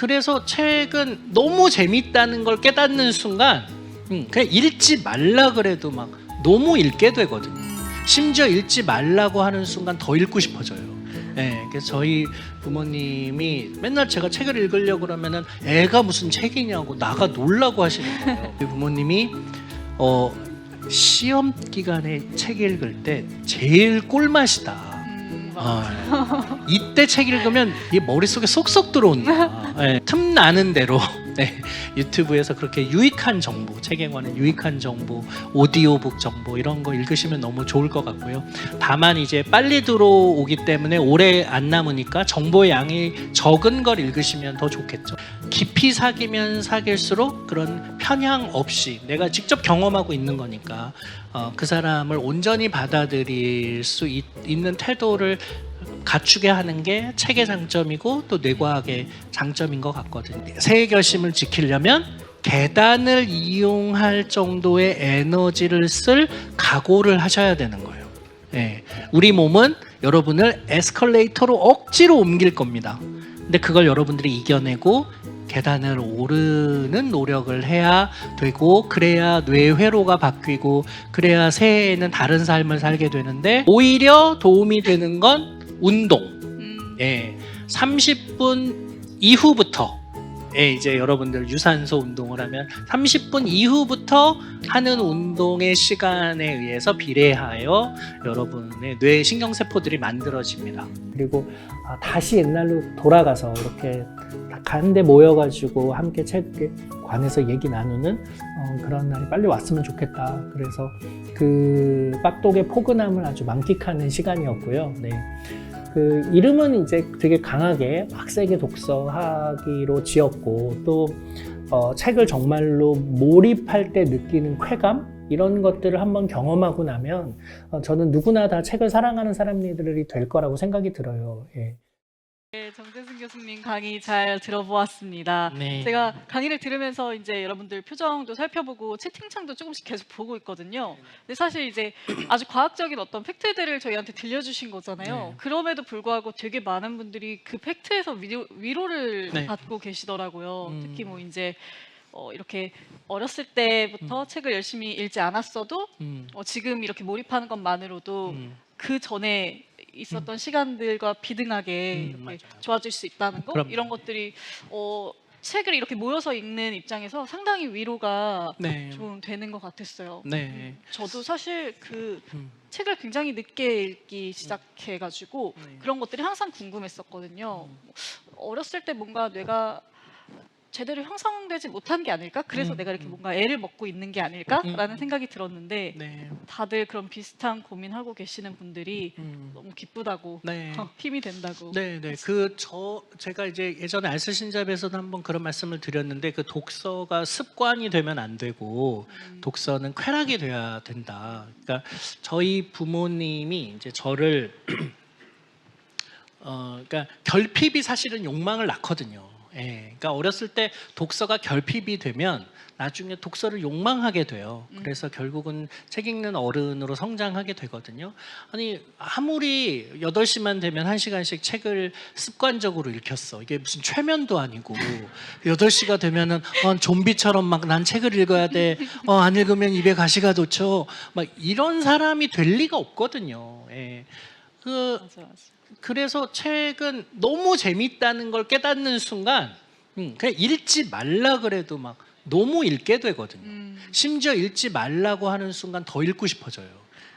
그래서 책은 너무 재밌다는 걸 깨닫는 순간 그냥 읽지 말라 그래도 막 너무 읽게 되거든요. 심지어 읽지 말라고 하는 순간 더 읽고 싶어져요. 네, 그래서 저희 부모님이 맨날 제가 책을 읽으려고 그러면은 애가 무슨 책이냐고 나가 놀라고 하시는 거예요. 저희 부모님이 시험 기간에 책 읽을 때 제일 꿀맛이다. 이때 책 읽으면 이 머릿속에 쏙쏙 들어온다. 네, 틈 나는 대로 네, 유튜브에서 그렇게 유익한 정보, 책에 관한 유익한 정보, 오디오북 정보 이런 거 읽으시면 너무 좋을 것 같고요. 다만 이제 빨리 들어오기 때문에 오래 안 남으니까 정보의 양이 적은 걸 읽으시면 더 좋겠죠. 깊이 사귀면 사귈수록 그런 편향 없이 내가 직접 경험하고 있는 거니까 그 사람을 온전히 받아들일 수 있는 태도를 갖추게 하는 게 책의 장점이고 또 뇌과학의 장점인 것 같거든요. 새해 결심을 지키려면 계단을 이용할 정도의 에너지를 쓸 각오를 하셔야 되는 거예요. 네. 우리 몸은 여러분을 에스컬레이터로 억지로 옮길 겁니다. 근데 그걸 여러분들이 이겨내고 계단을 오르는 노력을 해야 되고 그래야 뇌회로가 바뀌고 그래야 새해에는 다른 삶을 살게 되는데 오히려 도움이 되는 건 운동. 예, 30분 이후부터 이제 여러분들 유산소 운동을 하면 30분 이후부터 하는 운동의 시간에 의해서 비례하여 여러분의 뇌 신경세포들이 만들어집니다. 그리고 다시 옛날로 돌아가서 이렇게 가는데 모여가지고 함께 책에 관해서 얘기 나누는 그런 날이 빨리 왔으면 좋겠다. 그래서 그 빡독의 포근함을 아주 만끽하는 시간이었고요. 네. 그 이름은 이제 되게 강하게 빡세게 독서하기로 지었고 또 책을 정말로 몰입할 때 느끼는 쾌감 이런 것들을 한번 경험하고 나면 저는 누구나 다 책을 사랑하는 사람들이 될 거라고 생각이 들어요. 예. 네, 정재승 교수님 강의 잘 들어보았습니다. 네. 제가 강의를 들으면서 이제 여러분들 표정도 살펴보고 채팅창도 조금씩 계속 보고 있거든요. 근데 사실 이제 아주 과학적인 어떤 팩트들을 저희한테 들려주신 거잖아요. 네. 그럼에도 불구하고 되게 많은 분들이 그 팩트에서 위로를 네. 받고 계시더라고요. 특히 뭐 이제 이렇게 어렸을 때부터 책을 열심히 읽지 않았어도 지금 이렇게 몰입하는 것만으로도 그 전에 있었던 시간들과 비등하게 이렇게 좋아질 수 있다는 거 그럼요. 이런 것들이 책을 이렇게 모여서 읽는 입장에서 상당히 위로가 네. 좀 되는 것 같았어요. 네. 저도 사실 그 책을 굉장히 늦게 읽기 시작해가지고 그런 것들이 항상 궁금했었거든요. 어렸을 때 뭔가 뇌가 제대로 형성되지 못한 게 아닐까? 그래서 내가 이렇게 뭔가 애를 먹고 있는 게 아닐까라는 생각이 들었는데 네. 다들 그런 비슷한 고민하고 계시는 분들이 너무 기쁘다고 네. 힘이 된다고. 네. 제가 이제 예전에 알쓸신잡에서도 한번 그런 말씀을 드렸는데 그 독서가 습관이 되면 안 되고 독서는 쾌락이 돼야 된다. 그러니까 저희 부모님이 이제 저를 그러니까 결핍이 사실은 욕망을 낳거든요. 예, 그러니까 어렸을 때 독서가 결핍이 되면 나중에 독서를 욕망하게 돼요. 그래서 결국은 책 읽는 어른으로 성장하게 되거든요. 아니 아무리 8시만 되면 1시간씩 책을 습관적으로 읽혔어. 이게 무슨 최면도 아니고 8시가 되면은 좀비처럼 막 난 책을 읽어야 돼. 안 읽으면 입에 가시가 돋죠. 막 이런 사람이 될 리가 없거든요. 예. 맞아. 그래서 책은 너무 재밌다는 걸 깨닫는 순간 그냥 읽지 말라 그래도 막 너무 읽게 되거든요. 심지어 읽지 말라고 하는 순간 더 읽고 싶어져요.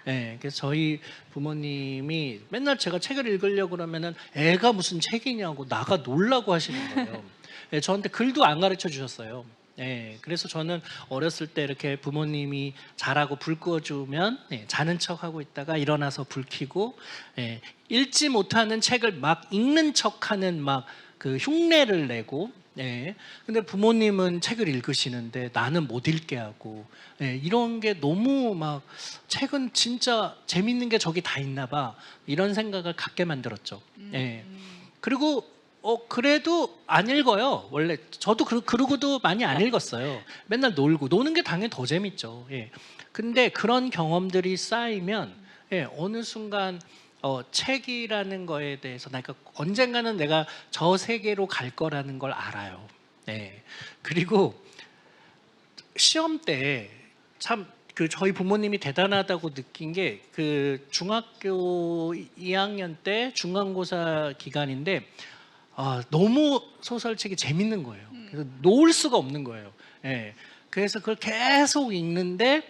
네, 그래서 저희 부모님이 맨날 제가 책을 읽으려고 그러면은 애가 무슨 책이냐고 나가 놀라고 하시는 거예요. 네, 저한테 글도 안 가르쳐 주셨어요. 네, 그래서 저는 어렸을 때 이렇게 부모님이 자라고 불 꺼주면 자는 척하고 있다가 일어나서 불 켜고 읽지 못하는 책을 막 읽는 척하는 막 그 흉내를 내고 근데 부모님은 책을 읽으시는데 나는 못 읽게 하고 이런 게 너무 막 책은 진짜 재밌는 게 저기 다 있나 봐 이런 생각을 갖게 만들었죠. 그리고 그래도 안 읽어요. 원래 저도 그러고도 많이 안 읽었어요. 맨날 놀고 노는 게 당연히 더 재밌죠. 근데 그런 경험들이 쌓이면 어느 순간 책이라는 거에 대해서 그러니까 언젠가는 내가 저 세계로 갈 거라는 걸 알아요. 네. 그리고 시험 때 참 그 저희 부모님이 대단하다고 느낀 게 그 중학교 2학년 때 중간고사 기간인데 너무 소설책이 재밌는 거예요. 그래서 놓을 수가 없는 거예요. 예. 그래서 그걸 계속 읽는데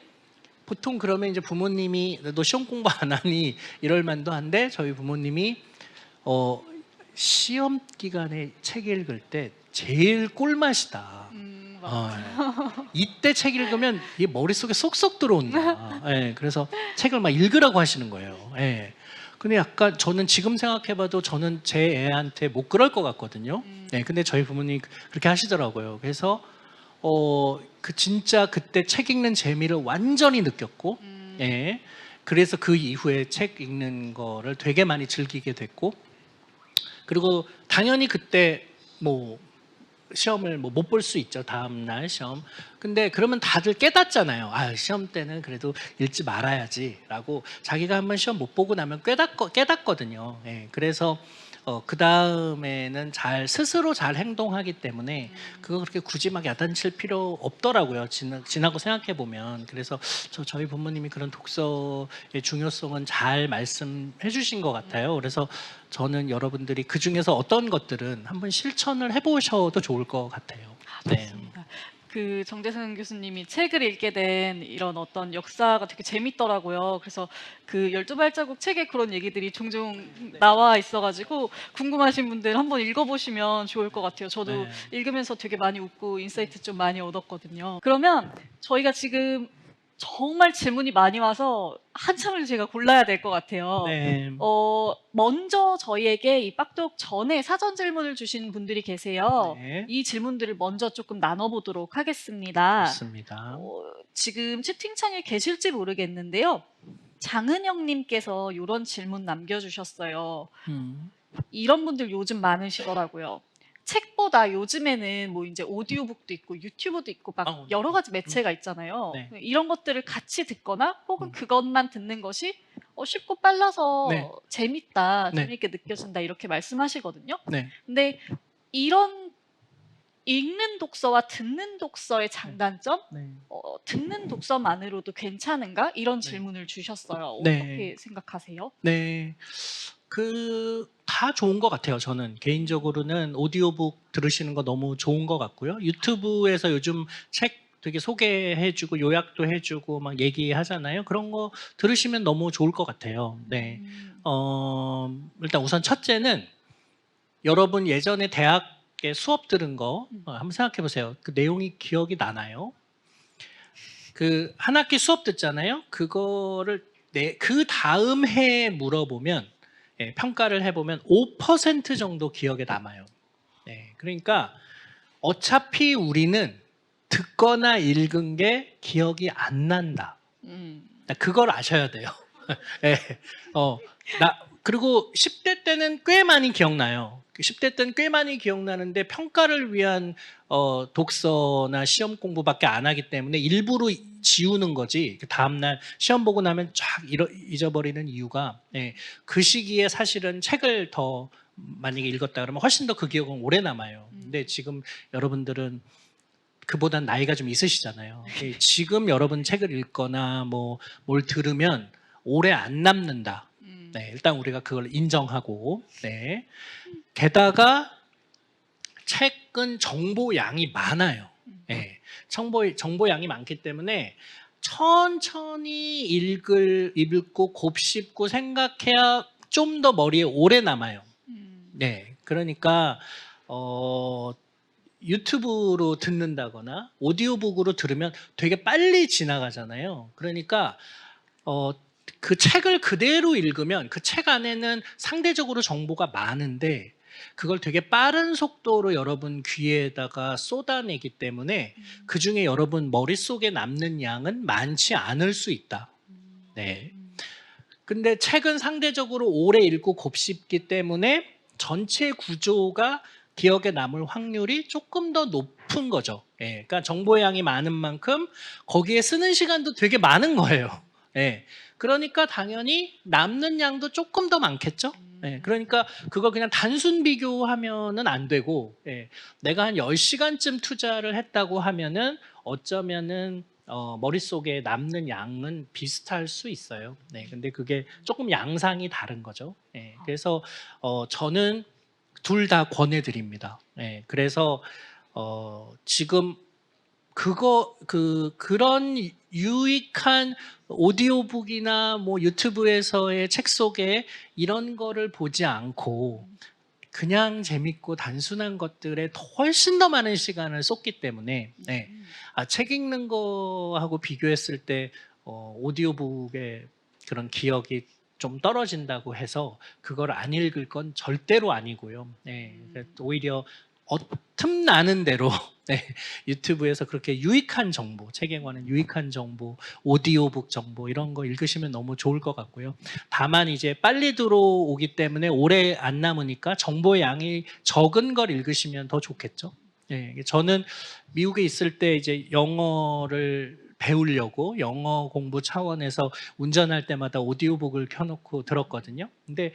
보통 그러면 이제 부모님이 너 시험 공부 안 하니 이럴 만도 한데 저희 부모님이 시험 기간에 책 읽을 때 제일 꿀맛이다. 이때 책 읽으면 이게 머릿속에 쏙쏙 들어온다. 예, 그래서 책을 막 읽으라고 하시는 거예요. 예. 근데 약간 저는 지금 생각해봐도 저는 제 애한테 못 그럴 것 같거든요. 네, 근데 저희 부모님이 그렇게 하시더라고요. 그래서 그 진짜 그때 책 읽는 재미를 완전히 느꼈고, 예. 그래서 그 이후에 책 읽는 거를 되게 많이 즐기게 됐고, 그리고 당연히 그때 뭐 시험을 뭐 못 볼 수 있죠. 다음 날 시험. 근데 그러면 다들 깨닫잖아요. 시험 때는 그래도 읽지 말아야지라고 자기가 한번 시험 못 보고 나면 깨닫거든요. 예, 그래서 그 다음에는 스스로 잘 행동하기 때문에 그거 그렇게 굳이 막 야단칠 필요 없더라고요. 지나고 생각해 보면. 그래서 저희 부모님이 그런 독서의 중요성은 잘 말씀해 주신 것 같아요. 그래서 저는 여러분들이 그 중에서 어떤 것들은 한번 실천을 해보셔도 좋을 것 같아요. 네. 맞습니다. 그 정재승 교수님이 책을 읽게 된 이런 어떤 역사가 되게 재밌더라고요. 그래서 그 12발자국 책에 그런 얘기들이 종종 나와 있어가지고 궁금하신 분들 한번 읽어보시면 좋을 것 같아요. 저도 네. 읽으면서 되게 많이 웃고 인사이트 좀 많이 얻었거든요. 그러면 저희가 지금 정말 질문이 많이 와서 한참을 제가 골라야 될 것 같아요. 네. 먼저 저희에게 이 빡독 전에 사전 질문을 주신 분들이 계세요. 네. 이 질문들을 먼저 조금 나눠보도록 하겠습니다. 좋습니다. 지금 채팅창에 계실지 모르겠는데요. 장은영님께서 이런 질문 남겨주셨어요. 이런 분들 요즘 많으시더라고요. 책보다 요즘에는 뭐 이제 오디오북도 있고 유튜브도 있고 막 여러 가지 매체가 있잖아요. 네. 이런 것들을 같이 듣거나 혹은 그것만 듣는 것이 쉽고 빨라서 네. 재밌다, 네. 재밌게 느껴진다 이렇게 말씀하시거든요. 네. 근데 이런 읽는 독서와 듣는 독서의 장단점, 네. 듣는 독서만으로도 괜찮은가? 이런 네. 질문을 주셨어요. 네. 어떻게 생각하세요? 네. 다 좋은 것 같아요. 저는 개인적으로는 오디오북 들으시는 거 너무 좋은 것 같고요. 유튜브에서 요즘 책 되게 소개해주고 요약도 해주고 막 얘기하잖아요. 그런 거 들으시면 너무 좋을 것 같아요. 네. 일단 우선 첫째는 여러분 예전에 대학에 수업 들은 거 한번 생각해 보세요. 그 내용이 기억이 나나요? 그 한 학기 수업 듣잖아요. 그거를 그 다음 해에 물어보면 평가를 해보면 5% 정도 기억에 남아요. 네, 그러니까 어차피 우리는 듣거나 읽은 게 기억이 안 난다. 그걸 아셔야 돼요. 네, 그리고 10대 때는 꽤 많이 기억나요. 10대 때는 꽤 많이 기억나는데 평가를 위한 독서나 시험 공부밖에 안 하기 때문에 일부러 지우는 거지. 그 다음날 시험 보고 나면 쫙 잊어버리는 이유가 그 시기에 사실은 책을 더 만약에 읽었다 그러면 훨씬 더 그 기억은 오래 남아요. 근데 지금 여러분들은 그보단 나이가 좀 있으시잖아요. 지금 여러분 책을 읽거나 뭘 들으면 오래 안 남는다. 네, 일단 우리가 그걸 인정하고, 네. 게다가 책은 정보 양이 많아요. 네, 정보 양이 많기 때문에 천천히 읽고 곱씹고 생각해야 좀 더 머리에 오래 남아요. 네, 그러니까 유튜브로 듣는다거나 오디오북으로 들으면 되게 빨리 지나가잖아요. 그러니까 그 책을 그대로 읽으면 그 책 안에는 상대적으로 정보가 많은데 그걸 되게 빠른 속도로 여러분 귀에다가 쏟아내기 때문에 그중에 여러분 머릿속에 남는 양은 많지 않을 수 있다. 네. 근데 책은 상대적으로 오래 읽고 곱씹기 때문에 전체 구조가 기억에 남을 확률이 조금 더 높은 거죠. 그러니까 정보 양이 많은 만큼 거기에 쓰는 시간도 되게 많은 거예요. 예. 그러니까 당연히 남는 양도 조금 더 많겠죠. 예. 그러니까 그걸 그냥 단순 비교하면은 안 되고, 예. 내가 한 10시간쯤 투자를 했다고 하면은 어쩌면은 머릿속에 남는 양은 비슷할 수 있어요. 네. 근데 그게 조금 양상이 다른 거죠. 예. 그래서 저는 둘 다 권해드립니다. 예. 그래서 지금 그런 유익한 오디오북이나 뭐 유튜브에서의 책 속에 이런 거를 보지 않고 그냥 재밌고 단순한 것들에 훨씬 더 많은 시간을 쏟기 때문에, 네. 책 읽는 거하고 비교했을 때 오디오북의 그런 기억이 좀 떨어진다고 해서 그걸 안 읽을 건 절대로 아니고요. 네. 오히려 틈나는 대로 네, 유튜브에서 그렇게 유익한 정보, 책에 관한 유익한 정보, 오디오북 정보 이런 거 읽으시면 너무 좋을 것 같고요. 다만 이제 빨리 들어오기 때문에 오래 안 남으니까 정보의 양이 적은 걸 읽으시면 더 좋겠죠. 네, 저는 미국에 있을 때 이제 영어를 배우려고 영어 공부 차원에서 운전할 때마다 오디오북을 켜놓고 들었거든요. 근데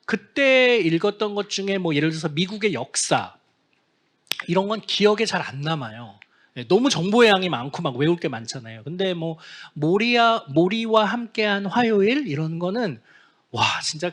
그때 읽었던 것 중에 뭐 예를 들어서 미국의 역사 이런 건 기억에 잘 안 남아요. 너무 정보의 양이 많고 막 외울 게 많잖아요. 근데 뭐 모리와 함께한 화요일 이런 거는 와 진짜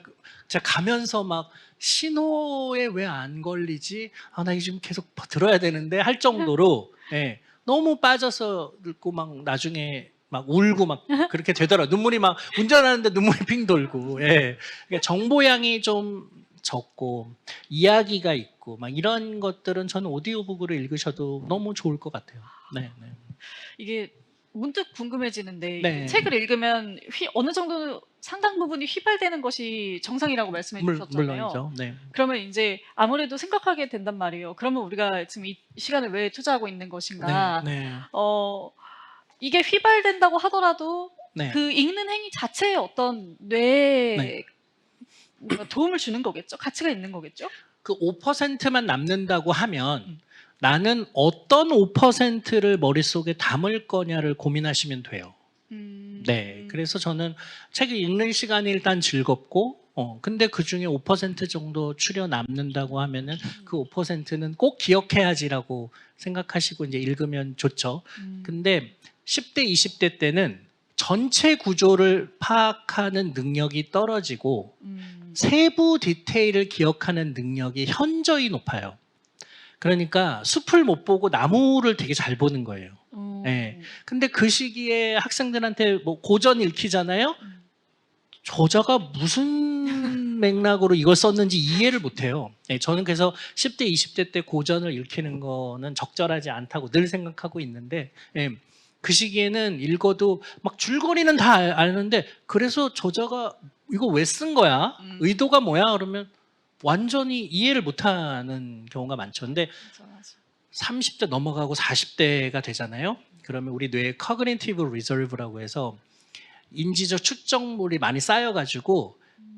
가면서 막 신호에 왜 안 걸리지? 나 이거 지금 계속 들어야 되는데 할 정도로 예, 너무 빠져서 듣고 막 나중에 막 울고 막 그렇게 되더라고요. 눈물이 막 운전하는데 눈물이 핑 돌고. 예. 그러니까 정보량이 좀 적고 이야기가 있고 막 이런 것들은 저는 오디오북으로 읽으셔도 너무 좋을 것 같아요. 네, 네. 이게 문득 궁금해지는데 네. 책을 읽으면 어느 정도 상당 부분이 휘발되는 것이 정상이라고 말씀해 주셨잖아요. 물론이죠. 네. 그러면 이제 아무래도 생각하게 된단 말이에요. 그러면 우리가 지금 이 시간을 왜 투자하고 있는 것인가? 네, 네. 이게 휘발된다고 하더라도 네. 그 읽는 행위 자체에 어떤 뇌에 네. 뭔가 도움을 주는 거겠죠? 가치가 있는 거겠죠? 그 5%만 남는다고 하면 나는 어떤 5%를 머릿속에 담을 거냐를 고민하시면 돼요. 네. 그래서 저는 책을 읽는 시간이 일단 즐겁고, 근데 그 중에 5% 정도 추려 남는다고 하면은 그 5%는 꼭 기억해야지라고 생각하시고 이제 읽으면 좋죠. 근데 10대, 20대 때는 전체 구조를 파악하는 능력이 떨어지고 세부 디테일을 기억하는 능력이 현저히 높아요. 그러니까 숲을 못 보고 나무를 되게 잘 보는 거예요. 네. 근데 그 시기에 학생들한테 뭐 고전 읽히잖아요. 저자가 무슨 맥락으로 이걸 썼는지 이해를 못해요. 네, 저는 그래서 10대, 20대 때 고전을 읽히는 거는 적절하지 않다고 늘 생각하고 있는데 네, 그 시기에는 읽어도 막 줄거리는 다 아는데 그래서 저자가 이거 왜 쓴 거야? 의도가 뭐야? 그러면 완전히 이해를 못하는 경우가 많죠. 근데 30대 넘어가고 40대가 되잖아요. 그러면 우리 뇌에 cognitive reserve라고 해서 인지적 축적물이 많이 쌓여가지고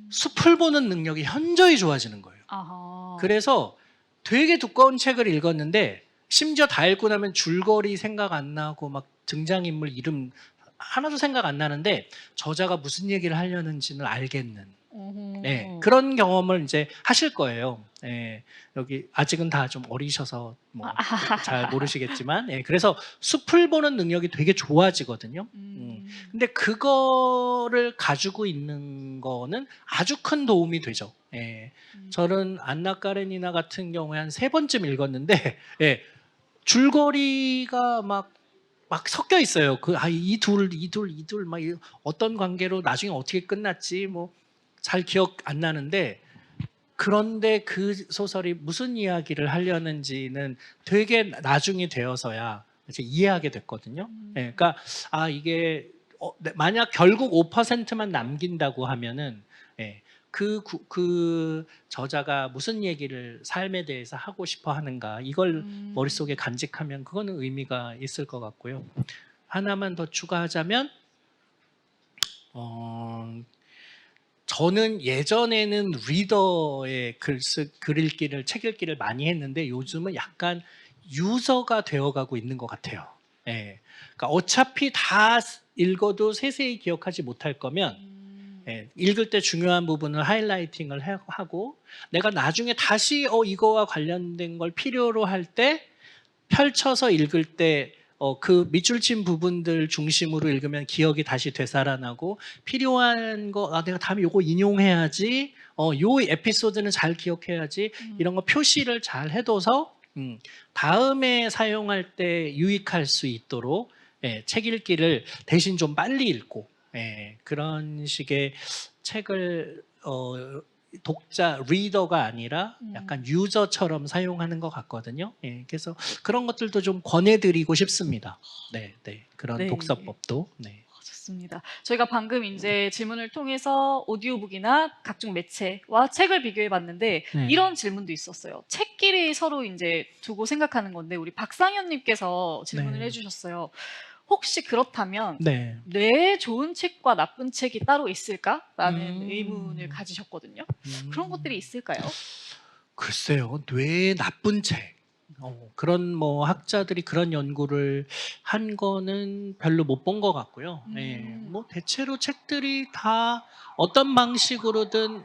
숲을 보는 능력이 현저히 좋아지는 거예요. 아하. 그래서 되게 두꺼운 책을 읽었는데 심지어 다 읽고 나면 줄거리 생각 안 나고 막 등장인물 이름 하나도 생각 안 나는데 저자가 무슨 얘기를 하려는지는 알겠는 네, 그런 경험을 이제 하실 거예요. 네, 여기 아직은 다 좀 어리셔서 뭐 잘 모르시겠지만, 네, 그래서 숲을 보는 능력이 되게 좋아지거든요. 근데 그거를 가지고 있는 거는 아주 큰 도움이 되죠. 네, 저는 안나 까레니나 같은 경우에 한 3번쯤 읽었는데, 네, 줄거리가 막 섞여 있어요. 이 둘, 막 어떤 관계로 나중에 어떻게 끝났지, 뭐 잘 기억 안 나는데 그런데 그 소설이 무슨 이야기를 하려는지는 되게 나중에 되어서야 이제 이해하게 됐거든요. 네, 그러니까 이게 만약 결국 5%만 남긴다고 하면은 네, 그 저자가 무슨 얘기를 삶에 대해서 하고 싶어 하는가 이걸 머릿속에 간직하면 그거는 의미가 있을 것 같고요. 하나만 더 추가하자면 저는 예전에는 리더의 글 읽기를 책 읽기를 많이 했는데 요즘은 약간 유저가 되어가고 있는 것 같아요. 예. 그러니까 어차피 다 읽어도 세세히 기억하지 못할 거면 예, 읽을 때 중요한 부분을 하이라이팅을 하고 내가 나중에 다시 이거와 관련된 걸 필요로 할 때 펼쳐서 읽을 때 그 밑줄 친 부분들 중심으로 읽으면 기억이 다시 되살아나고 필요한 거 내가 다음에 요거 인용해야지 요 에피소드는 잘 기억해야지 이런 거 표시를 잘 해둬서 다음에 사용할 때 유익할 수 있도록 예, 책 읽기를 대신 좀 빨리 읽고 예, 그런 식의 책을 독자, 리더가 아니라 약간 유저처럼 사용하는 것 같거든요. 예, 그래서 그런 것들도 좀 권해드리고 싶습니다. 네, 네. 그런 네. 독서법도. 네. 좋습니다. 저희가 방금 이제 질문을 통해서 오디오북이나 각종 매체와 책을 비교해 봤는데 네. 이런 질문도 있었어요. 책끼리 서로 이제 두고 생각하는 건데 우리 박상현님께서 질문을 네. 해주셨어요. 혹시 그렇다면 네. 뇌에 좋은 책과 나쁜 책이 따로 있을까라는 음. 의문을 가지셨거든요. 그런 것들이 있을까요? 글쎄요, 뇌의 나쁜 책. 그런 뭐 학자들이 그런 연구를 한 거는 별로 못 본 것 같고요. 예, 뭐 대체로 책들이 다 어떤 방식으로든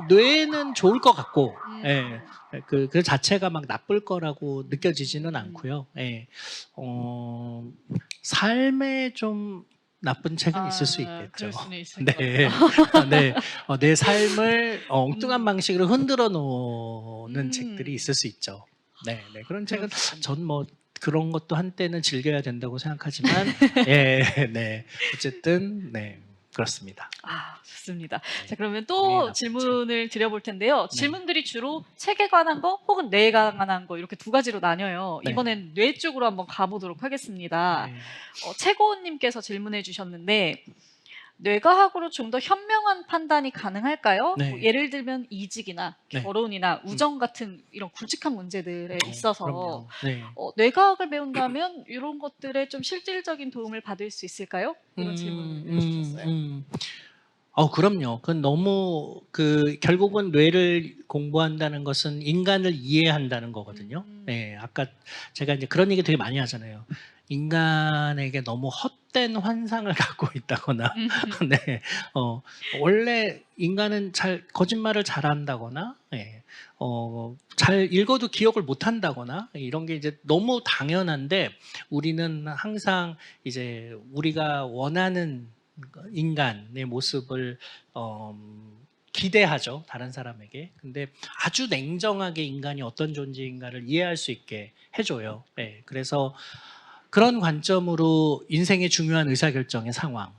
뇌는 좋을 것 같고, 예, 그 자체가 막 나쁠 거라고 느껴지지는 않고요. 예, 삶에 좀 나쁜 책은 있을 수 있겠죠. 그럴 수는 있을 것 네, 같아요. 네, 내 삶을 엉뚱한 음. 방식으로 흔들어 놓는 책들이 음. 있을 수 있죠. 네, 네, 그런 책은 그렇습니다. 전 뭐 그런 것도 한때는 즐겨야 된다고 생각하지만, 예, 네, 어쨌든 네, 그렇습니다. 좋습니다. 네. 자, 그러면 뇌의 또 나쁜 질문을 드려볼 텐데요. 네. 질문들이 주로 책에 관한 거 혹은 뇌에 관한 거 이렇게 두 가지로 나뉘어요. 네. 이번엔 뇌 쪽으로 한번 가보도록 하겠습니다. 네. 최고원님께서 질문해 주셨는데 뇌과학으로 좀 더 현명한 판단이 가능할까요? 네. 뭐 예를 들면 이직이나 네. 결혼이나 우정 같은 이런 굵직한 문제들에 있어서 그럼요. 네. 뇌과학을 배운다면 이런 것들에 좀 실질적인 도움을 받을 수 있을까요? 이런 질문을 주셨어요. 그럼요. 그건 너무 결국은 뇌를 공부한다는 것은 인간을 이해한다는 거거든요. 네, 아까 제가 이제 그런 얘기 되게 많이 하잖아요. 인간에게 너무 헛된 환상을 갖고 있다거나, 네, 원래 인간은 거짓말을 잘한다거나, 네, 잘 읽어도 기억을 못 한다거나 이런 게 이제 너무 당연한데 우리는 항상 이제 우리가 원하는 인간의 모습을 기대하죠, 다른 사람에게. 근데 아주 냉정하게 인간이 어떤 존재인가를 이해할 수 있게 해줘요. 네, 그래서 그런 관점으로 인생의 중요한 의사결정의 상황,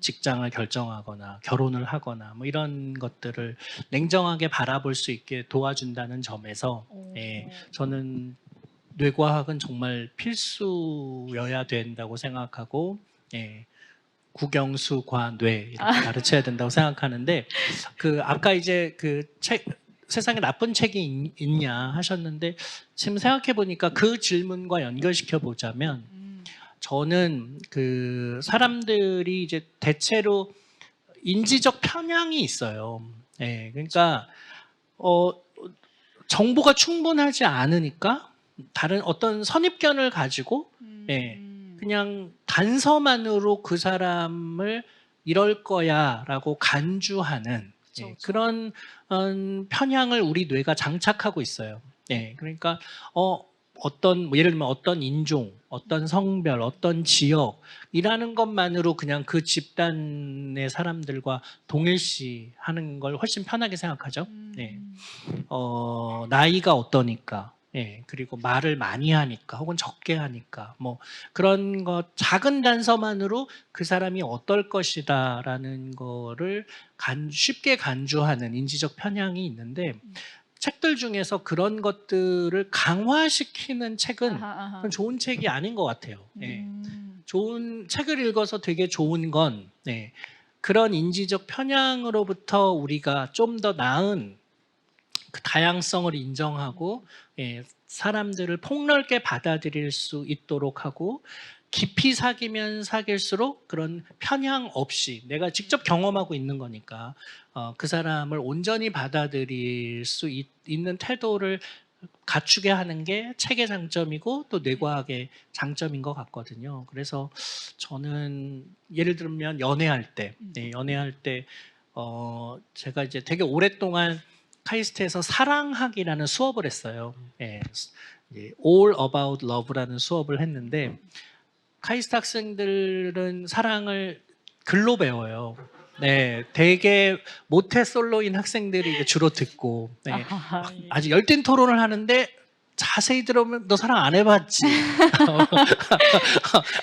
직장을 결정하거나 결혼을 하거나 뭐 이런 것들을 냉정하게 바라볼 수 있게 도와준다는 점에서 저는 뇌과학은 정말 필수여야 된다고 생각하고 국영수, 뇌 이렇게 가르쳐야 된다고 생각하는데 아까 이제 세상에 나쁜 책이 있냐 하셨는데 지금 생각해 보니까 그 질문과 연결시켜 보자면 저는 사람들이 이제 대체로 인지적 편향이 있어요. 그러니까 정보가 충분하지 않으니까 다른 어떤 선입견을 가지고 그냥 단서만으로 그 사람을 이럴 거야라고 간주하는 그쵸. 그런 편향을 우리 뇌가 장착하고 있어요. 그러니까 예를 들면 어떤 인종, 어떤 성별, 어떤 지역이라는 것만으로 그냥 그 집단의 사람들과 동일시하는 걸 훨씬 편하게 생각하죠. 나이가 어떠니까, 그리고 말을 많이 하니까, 혹은 적게 하니까, 뭐 그런 것 작은 단서만으로 그 사람이 어떨 것이다라는 거를 쉽게 간주하는 인지적 편향이 있는데 책들 중에서 그런 것들을 강화시키는 책은 그건 좋은 책이 아닌 것 같아요. 좋은 책을 읽어서 되게 좋은 건 그런 인지적 편향으로부터 우리가 좀 더 나은 그 다양성을 인정하고 사람들을 폭넓게 받아들일 수 있도록 하고 깊이 사귀면 사귈수록 그런 편향 없이 내가 직접 경험하고 있는 거니까 그 사람을 온전히 받아들일 수 있는 태도를 갖추게 하는 게 책의 장점이고 또 뇌과학의 장점인 것 같거든요. 그래서 저는 예를 들면 연애할 때, 연애할 때 제가 이제 되게 오랫동안 카이스트에서 사랑학이라는 수업을 했어요. 예, 이제 All About Love라는 수업을 했는데 카이스트 학생들은 사랑을 글로 배워요. 네, 되게 모태솔로인 학생들이 이제 주로 듣고 아주 열띤 토론을 하는데 자세히 들어보면 너 사랑 안 해봤지?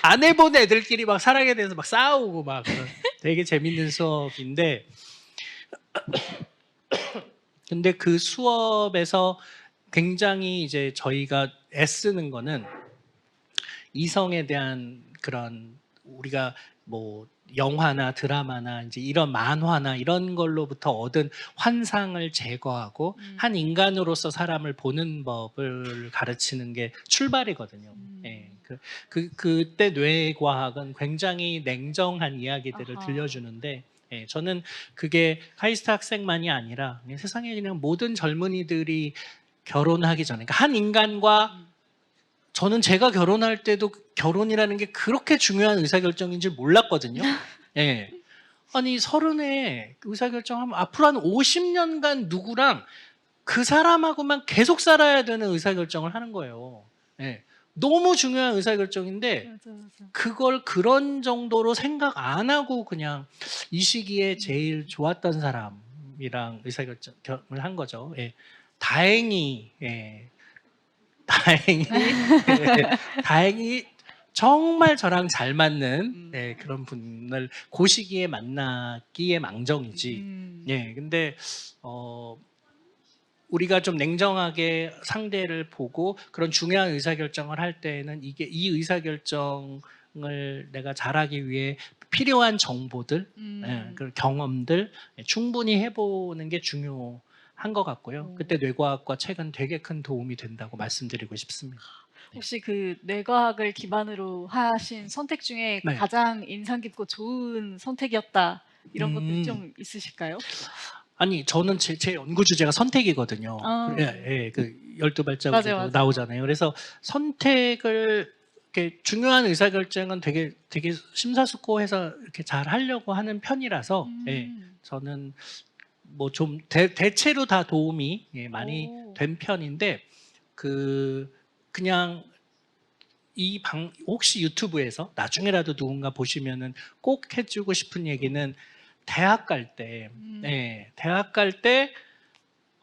안 해본 애들끼리 막 사랑에 대해서 막 싸우고 막 그런 되게 재밌는 수업인데 근데 그 수업에서 굉장히 이제 저희가 애쓰는 거는 이성에 대한 그런 우리가 뭐 영화나 드라마나 이제 이런 만화나 이런 걸로부터 얻은 환상을 제거하고 한 인간으로서 사람을 보는 법을 가르치는 게 출발이거든요. 예, 그때 뇌과학은 굉장히 냉정한 이야기들을 아하. 들려주는데 예, 저는 그게 카이스트 학생만이 아니라 그냥 세상에 그냥 모든 젊은이들이 결혼하기 전에 그러니까 한 인간과 저는 제가 결혼할 때도 결혼이라는 게 그렇게 중요한 의사결정인 줄 몰랐거든요. 예. 아니 서른에 의사결정하면 앞으로 한 50년간 누구랑 그 사람하고만 계속 살아야 되는 의사결정을 하는 거예요. 예. 너무 중요한 의사결정인데 맞아, 맞아. 그걸 그런 정도로 생각 안 하고 그냥 이 시기에 제일 좋았던 사람이랑 의사결정을 한 거죠. 예. 다행히 다행히 정말 저랑 잘 맞는 그런 분을 그 시기에 만났기에 망정이지. 예, 근데 우리가 좀 냉정하게 상대를 보고 그런 중요한 의사결정을 할 때에는 이게 이 의사결정을 내가 잘하기 위해 필요한 정보들, 그런 경험들 충분히 해보는 게 중요한 것 같고요. 그때 뇌과학과 책은 되게 큰 도움이 된다고 말씀드리고 싶습니다. 혹시 그 뇌과학을 기반으로 하신 선택 중에 네. 가장 인상 깊고 좋은 선택이었다 이런 것들이 좀 있으실까요? 아니 저는 제 연구 주제가 선택이거든요. 아. 예, 그 12발자국에도 맞아요, 맞아요. 나오잖아요. 그래서 선택을 이렇게 중요한 의사결정은 되게 심사숙고해서 이렇게 잘 하려고 하는 편이라서 예, 저는 뭐 좀 대체로 다 도움이 많이 오. 된 편인데 그냥 혹시 유튜브에서 나중에라도 누군가 보시면은 꼭 해주고 싶은 얘기는 대학 갈 때, 대학 갈 때,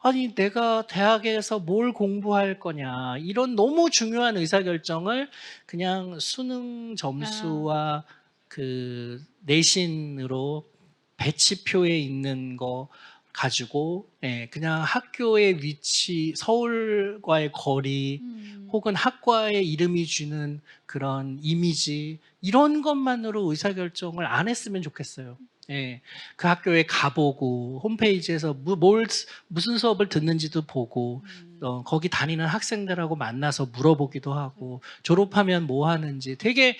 아니, 내가 대학에서 뭘 공부할 거냐, 이런 너무 중요한 의사결정을 그냥 수능 점수와 그 내신으로 배치표에 있는 거 가지고, 그냥 학교의 위치, 서울과의 거리, 혹은 학과의 이름이 주는 그런 이미지, 이런 것만으로 의사결정을 안 했으면 좋겠어요. 예, 그 학교에 가보고 홈페이지에서 무슨 수업을 듣는지도 보고 거기 다니는 학생들하고 만나서 물어보기도 하고 졸업하면 뭐 하는지 되게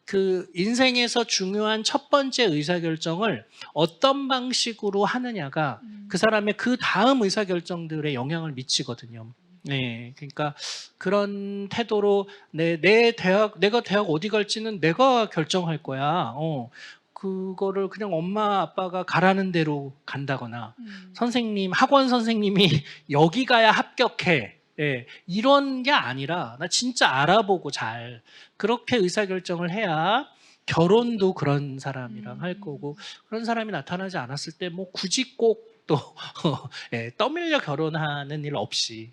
그 인생에서 중요한 첫 번째 의사결정을 어떤 방식으로 하느냐가 그 사람의 그 다음 의사결정들에 영향을 미치거든요. 네, 그러니까 그런 태도로 내가 대학 어디 갈지는 내가 결정할 거야. 그거를 그냥 엄마 아빠가 가라는 대로 간다거나 학원 선생님이 여기 가야 합격해. 예, 이런 게 아니라 나 진짜 알아보고 잘 그렇게 의사결정을 해야 결혼도 그런 사람이랑 할 거고 그런 사람이 나타나지 않았을 때 뭐 굳이 꼭 또 떠밀려 결혼하는 일 없이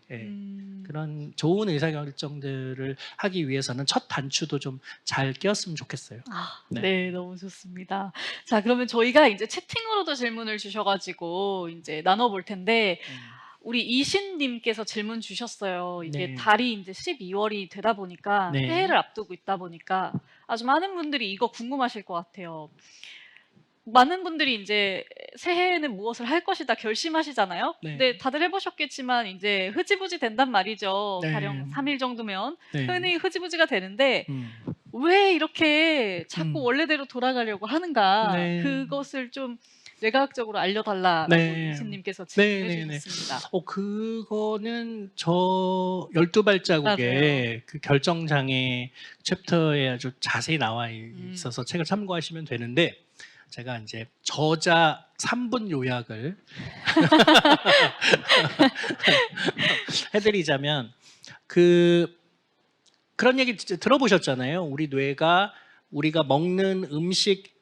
그런 좋은 의사결정들을 하기 위해서는 첫 단추도 좀 잘 끼었으면 좋겠어요. 네, 너무 좋습니다. 자, 그러면 저희가 이제 채팅으로도 질문을 주셔가지고 이제 나눠볼 텐데 우리 이신님께서 질문 주셨어요. 이게 네. 달이 이제 12월이 되다 보니까 네. 새해를 앞두고 있다 보니까 아주 많은 분들이 이거 궁금하실 것 같아요. 많은 분들이 이제 새해에는 무엇을 할 것이다 결심하시잖아요. 네. 근데 다들 해보셨겠지만 이제 흐지부지 된단 말이죠. 네. 가령 3일 정도면 네. 흔히 흐지부지가 되는데 왜 이렇게 자꾸 원래대로 돌아가려고 하는가? 네. 그것을 좀 뇌과학적으로 알려달라라고 네. 이신님께서 네, 질문해 네, 네. 주셨습니다. 그거는 저 12발자국의 그 결정장애 챕터에 아주 자세히 나와 있어서 책을 참고하시면 되는데, 제가 이제 저자 3분 요약을 해드리자면, 그런 얘기 진짜 들어보셨잖아요. 우리 뇌가 우리가 먹는 음식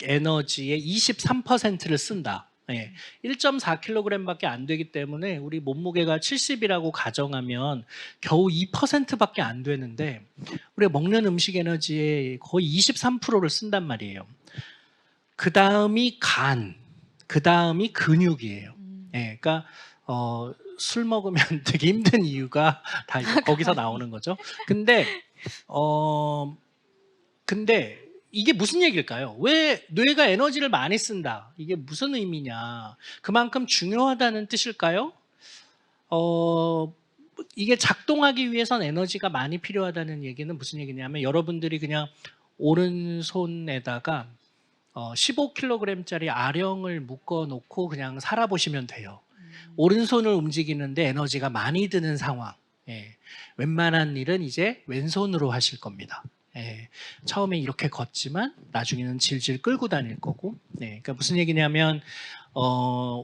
에너지의 23%를 쓴다. 예. 1.4kg밖에 안 되기 때문에 우리 몸무게가 70이라고 가정하면 겨우 2%밖에 안 되는데, 우리가 먹는 음식 에너지의 거의 23%를 쓴단 말이에요. 그 다음이 간, 그 다음이 근육이에요. 예, 그러니까 술 먹으면 되게 힘든 이유가 다 이제 거기서 나오는 거죠. 근데 이게 무슨 얘기일까요? 왜 뇌가 에너지를 많이 쓴다? 이게 무슨 의미냐? 그만큼 중요하다는 뜻일까요? 이게 작동하기 위해선 에너지가 많이 필요하다는 얘기는 무슨 얘기냐면, 여러분들이 그냥 오른손에다가 15kg짜리 아령을 묶어 놓고 그냥 살아보시면 돼요. 오른손을 움직이는데 에너지가 많이 드는 상황. 예. 웬만한 일은 이제 왼손으로 하실 겁니다. 예. 처음에 이렇게 걷지만 나중에는 질질 끌고 다닐 거고. 네. 그러니까 무슨 얘기냐면,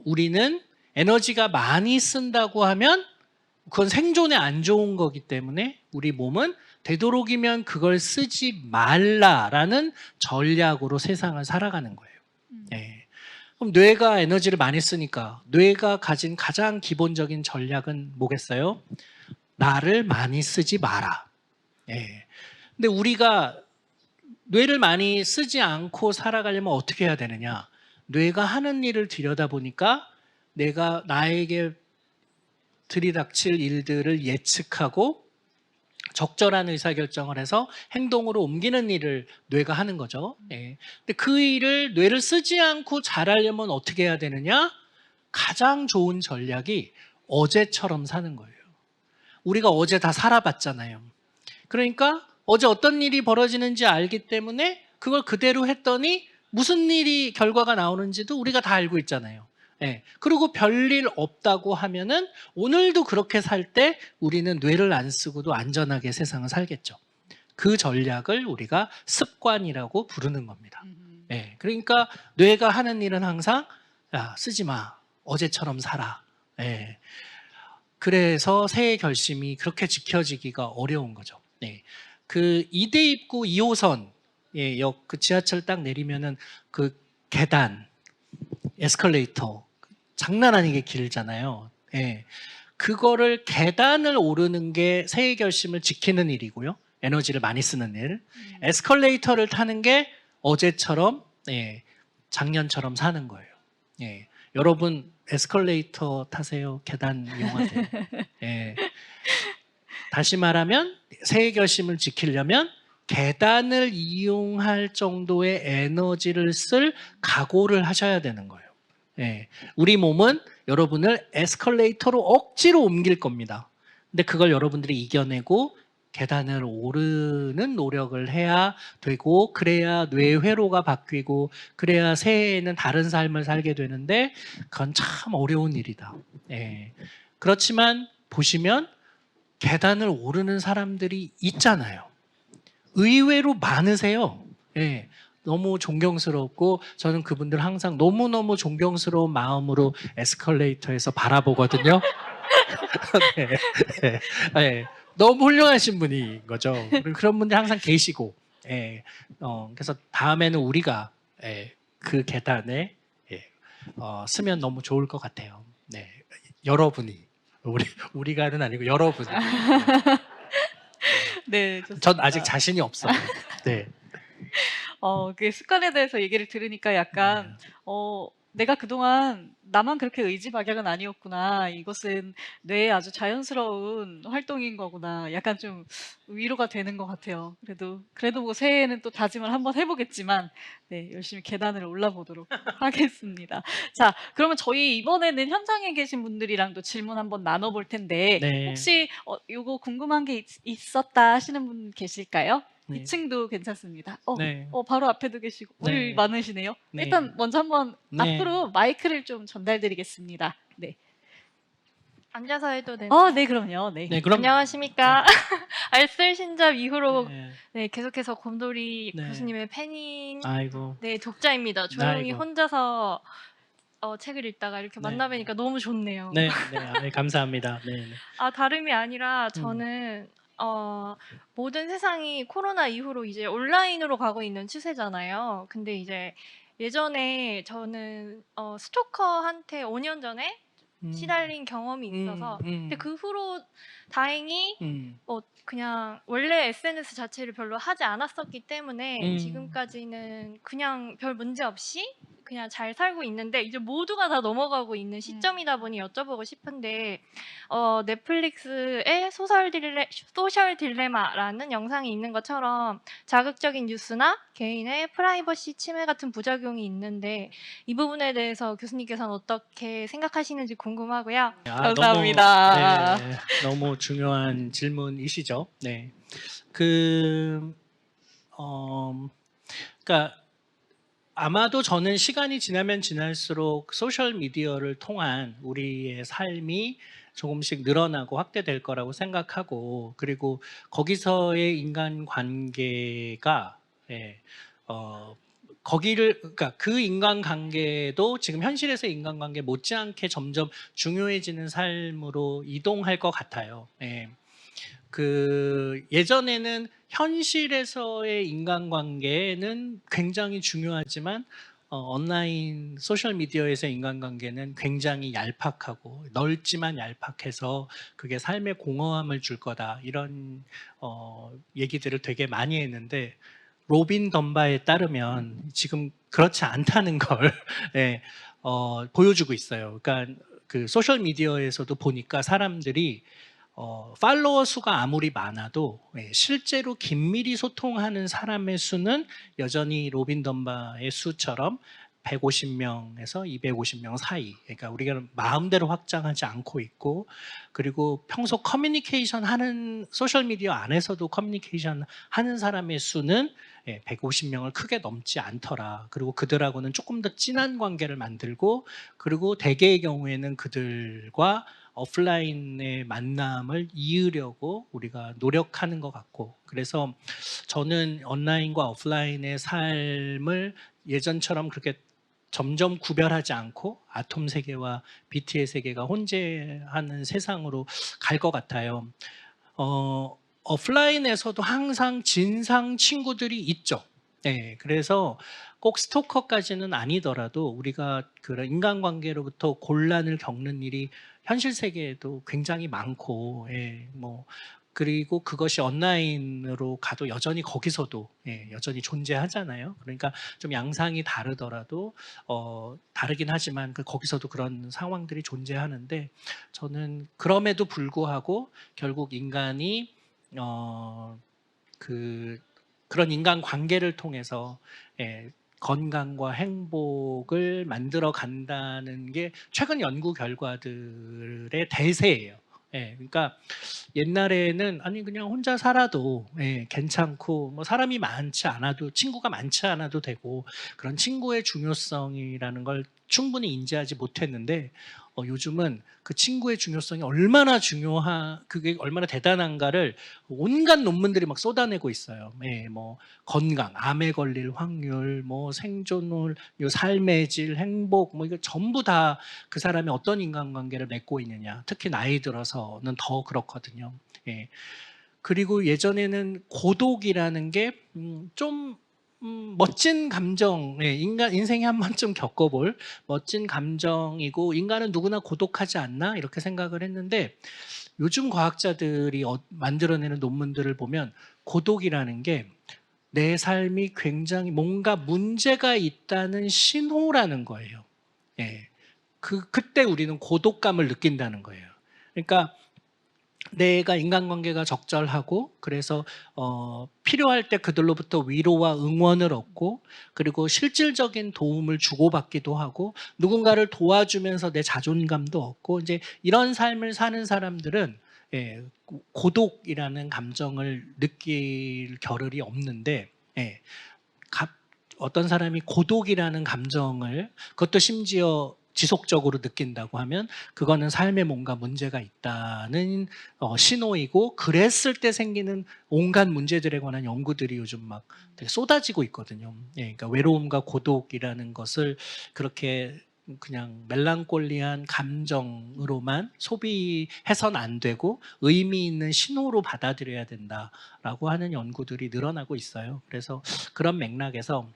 우리는 에너지가 많이 쓴다고 하면 그건 생존에 안 좋은 거기 때문에 우리 몸은 되도록이면 그걸 쓰지 말라라는 전략으로 세상을 살아가는 거예요. 예. 그럼 뇌가 에너지를 많이 쓰니까 뇌가 가진 가장 기본적인 전략은 뭐겠어요? 나를 많이 쓰지 마라. 예. 근데 우리가 뇌를 많이 쓰지 않고 살아가려면 어떻게 해야 되느냐? 뇌가 하는 일을 들여다보니까 내가 나에게 들이닥칠 일들을 예측하고 적절한 의사결정을 해서 행동으로 옮기는 일을 뇌가 하는 거죠. 예. 근데 그 일을 뇌를 쓰지 않고 잘하려면 어떻게 해야 되느냐? 가장 좋은 전략이 어제처럼 사는 거예요. 우리가 어제 다 살아봤잖아요. 그러니까 어제 어떤 일이 벌어지는지 알기 때문에 그걸 그대로 했더니 무슨 일이 결과가 나오는지도 우리가 다 알고 있잖아요. 예. 그리고 별일 없다고 하면은 오늘도 그렇게 살 때 우리는 뇌를 안 쓰고도 안전하게 세상을 살겠죠. 그 전략을 우리가 습관이라고 부르는 겁니다. 예. 그러니까 뇌가 하는 일은 항상, 야, 쓰지 마. 어제처럼 살아. 예. 그래서 새해 결심이 그렇게 지켜지기가 어려운 거죠. 네. 그 이대 입구 2호선 역 그 지하철 딱 내리면은 그 계단, 에스컬레이터 장난 아니게 길잖아요. 예. 그거를 계단을 오르는 게 새해 결심을 지키는 일이고요. 에너지를 많이 쓰는 일. 에스컬레이터를 타는 게 어제처럼, 작년처럼 사는 거예요. 예. 여러분 에스컬레이터 타세요? 계단 이용하세요? 예. 다시 말하면 새해 결심을 지키려면 계단을 이용할 정도의 에너지를 쓸 각오를 하셔야 되는 거예요. 예. 우리 몸은 여러분을 에스컬레이터로 억지로 옮길 겁니다. 근데 그걸 여러분들이 이겨내고 계단을 오르는 노력을 해야 되고, 그래야 뇌회로가 바뀌고, 그래야 새해에는 다른 삶을 살게 되는데, 그건 참 어려운 일이다. 예. 그렇지만 보시면 계단을 오르는 사람들이 있잖아요. 의외로 많으세요. 예. 너무 존경스럽고, 저는 그분들 항상 너무너무 존경스러운 마음으로 에스컬레이터에서 바라보거든요. 네. 네. 네. 너무 훌륭하신 분인 거죠. 그리고 그런 분들 항상 계시고, 그래서 다음에는 우리가 그 계단에 쓰면 너무 좋을 것 같아요. 네, 여러분이 우리가는 아니고 여러분이. 네, 좋습니다. 전 아직 자신이 없어요. 네. 그 습관에 대해서 얘기를 들으니까 약간 내가 그동안 나만 그렇게 의지박약은 아니었구나. 이것은 뇌의 아주 자연스러운 활동인 거구나. 약간 좀 위로가 되는 것 같아요. 그래도 뭐 새해에는 또 다짐을 한번 해보겠지만, 네, 열심히 계단을 올라보도록 하겠습니다. 자, 그러면 저희 이번에는 현장에 계신 분들이랑도 질문 한번 나눠볼 텐데, 네. 혹시 요거 궁금한 게 있었다 하시는 분 계실까요? 네. 2층도 괜찮습니다. 네. 바로 앞에도 계시고 네. 물 많으시네요. 네. 일단 먼저 한번 네. 앞으로 마이크를 좀 전달드리겠습니다. 네. 앉아서 해도 되나요? 네, 그럼요. 네. 네, 그럼 안녕하십니까. 알쓸 신잡 이후로 네. 계속해서 곰돌이 네. 교수님의 팬인 아이고. 독자입니다. 조용히 아이고. 혼자서 책을 읽다가 이렇게 네. 만나뵈니까 너무 좋네요. 네, 네. 감사합니다. 네. 네. 다름이 아니라 저는 모든 세상이 코로나 이후로 이제 온라인으로 가고 있는 추세잖아요. 근데 이제 예전에 저는 스토커한테 5년 전에 시달린 경험이 있어서 근데 그 후로 다행히 그냥 원래 SNS 자체를 별로 하지 않았었기 때문에 지금까지는 그냥 별 문제 없이 그냥 잘 살고 있는데 이제 모두가 다 넘어가고 있는 시점이다 보니 여쭤보고 싶은데 넷플릭스의 소셜 딜레마라는 영상이 있는 것처럼 자극적인 뉴스나 개인의 프라이버시 침해 같은 부작용이 있는데 이 부분에 대해서 교수님께서는 어떻게 생각하시는지 궁금하고요. 감사합니다. 너무 중요한 질문이시죠. 네. 그러니까 아마도 저는 시간이 지나면 지날수록 소셜 미디어를 통한 우리의 삶이 조금씩 늘어나고 확대될 거라고 생각하고, 그리고 거기서의 인간 관계가 그러니까 그 인간관계도 지금 현실에서의 인간관계 못지않게 점점 중요해지는 삶으로 이동할 것 같아요. 예전에는 현실에서의 인간관계는 굉장히 중요하지만 온라인 소셜 미디어에서의 인간관계는 굉장히 얄팍하고 넓지만 얄팍해서 그게 삶의 공허함을 줄 거다, 이런 얘기들을 되게 많이 했는데, 로빈 덤바에 따르면 지금 그렇지 않다는 걸 보여주고 있어요. 그러니까 그 소셜 미디어에서도 보니까 사람들이 팔로워 수가 아무리 많아도 실제로 긴밀히 소통하는 사람의 수는 여전히 로빈 덤바의 수처럼 150명에서 250명 사이. 그러니까 우리가 마음대로 확장하지 않고 있고, 그리고 평소 커뮤니케이션 하는, 소셜미디어 안에서도 커뮤니케이션 하는 사람의 수는 150명을 크게 넘지 않더라. 그리고 그들하고는 조금 더 진한 관계를 만들고, 그리고 대개의 경우에는 그들과 오프라인의 만남을 이으려고 우리가 노력하는 것 같고, 그래서 저는 온라인과 오프라인의 삶을 예전처럼 그렇게 점점 구별하지 않고 아톰 세계와 비트의 세계가 혼재하는 세상으로 갈 것 같아요. 오프라인에서도 항상 진상 친구들이 있죠. 네, 그래서 꼭 스토커까지는 아니더라도 우리가 그런 인간관계로부터 곤란을 겪는 일이 현실 세계에도 굉장히 많고, 그리고 그것이 온라인으로 가도 여전히 거기서도 여전히 존재하잖아요. 그러니까 좀 양상이 다르더라도 다르긴 하지만 거기서도 그런 상황들이 존재하는데, 저는 그럼에도 불구하고 결국 인간이 그런 인간 관계를 통해서 건강과 행복을 만들어 간다는 게 최근 연구 결과들의 대세예요. 그러니까 옛날에는 그냥 혼자 살아도 괜찮고, 뭐 사람이 많지 않아도, 친구가 많지 않아도 되고, 그런 친구의 중요성이라는 걸 충분히 인지하지 못했는데, 요즘은 그 친구의 중요성이 그게 얼마나 대단한가를 온갖 논문들이 막 쏟아내고 있어요. 뭐 건강, 암에 걸릴 확률, 뭐 생존율, 삶의 질, 행복, 뭐 이거 전부 다 그 사람이 어떤 인간관계를 맺고 있느냐, 특히 나이 들어서는 더 그렇거든요. 그리고 예전에는 고독이라는 게 좀 멋진 감정, 인생에 한 번쯤 겪어볼 멋진 감정이고, 인간은 누구나 고독하지 않나, 이렇게 생각을 했는데, 요즘 과학자들이 만들어내는 논문들을 보면 고독이라는 게 내 삶이 굉장히 뭔가 문제가 있다는 신호라는 거예요. 그때 우리는 고독감을 느낀다는 거예요. 그러니까 내가 인간관계가 적절하고, 그래서 필요할 때 그들로부터 위로와 응원을 얻고, 그리고 실질적인 도움을 주고받기도 하고, 누군가를 도와주면서 내 자존감도 얻고, 이제 이런 삶을 사는 사람들은 고독이라는 감정을 느낄 겨를이 없는데 어떤 사람이 고독이라는 감정을 그것도 심지어 지속적으로 느낀다고 하면 그거는 삶에 뭔가 문제가 있다는 신호이고 그랬을 때 생기는 온갖 문제들에 관한 연구들이 요즘 막 되게 쏟아지고 있거든요. 그러니까 외로움과 고독이라는 것을 그렇게 그냥 멜랑콜리한 감정으로만 소비해서는 안 되고 의미 있는 신호로 받아들여야 된다라고 하는 연구들이 늘어나고 있어요. 그래서 그런 맥락에서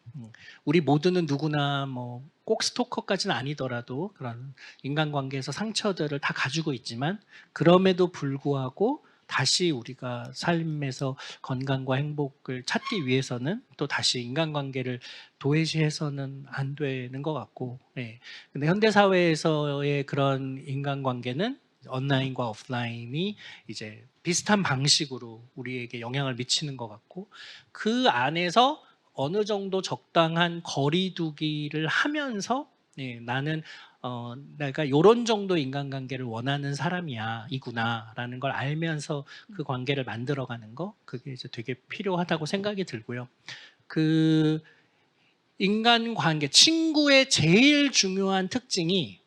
우리 모두는 누구나 뭐 꼭 스토커까지는 아니더라도 그런 인간관계에서 상처들을 다 가지고 있지만 그럼에도 불구하고 다시 우리가 삶에서 건강과 행복을 찾기 위해서는 또 다시 인간관계를 도외시해서는 안 되는 것 같고, 근데 현대 사회에서의 그런 인간관계는 온라인과 오프라인이 이제 비슷한 방식으로 우리에게 영향을 미치는 것 같고, 그 안에서 어느 정도 적당한 거리두기를 하면서 나는 내가 이런 정도 인간관계를 원하는 사람이구나라는 걸 알면서 그 관계를 만들어가는 거, 그게 이제 되게 필요하다고 생각이 들고요. 그 인간관계, 친구의 제일 중요한 특징이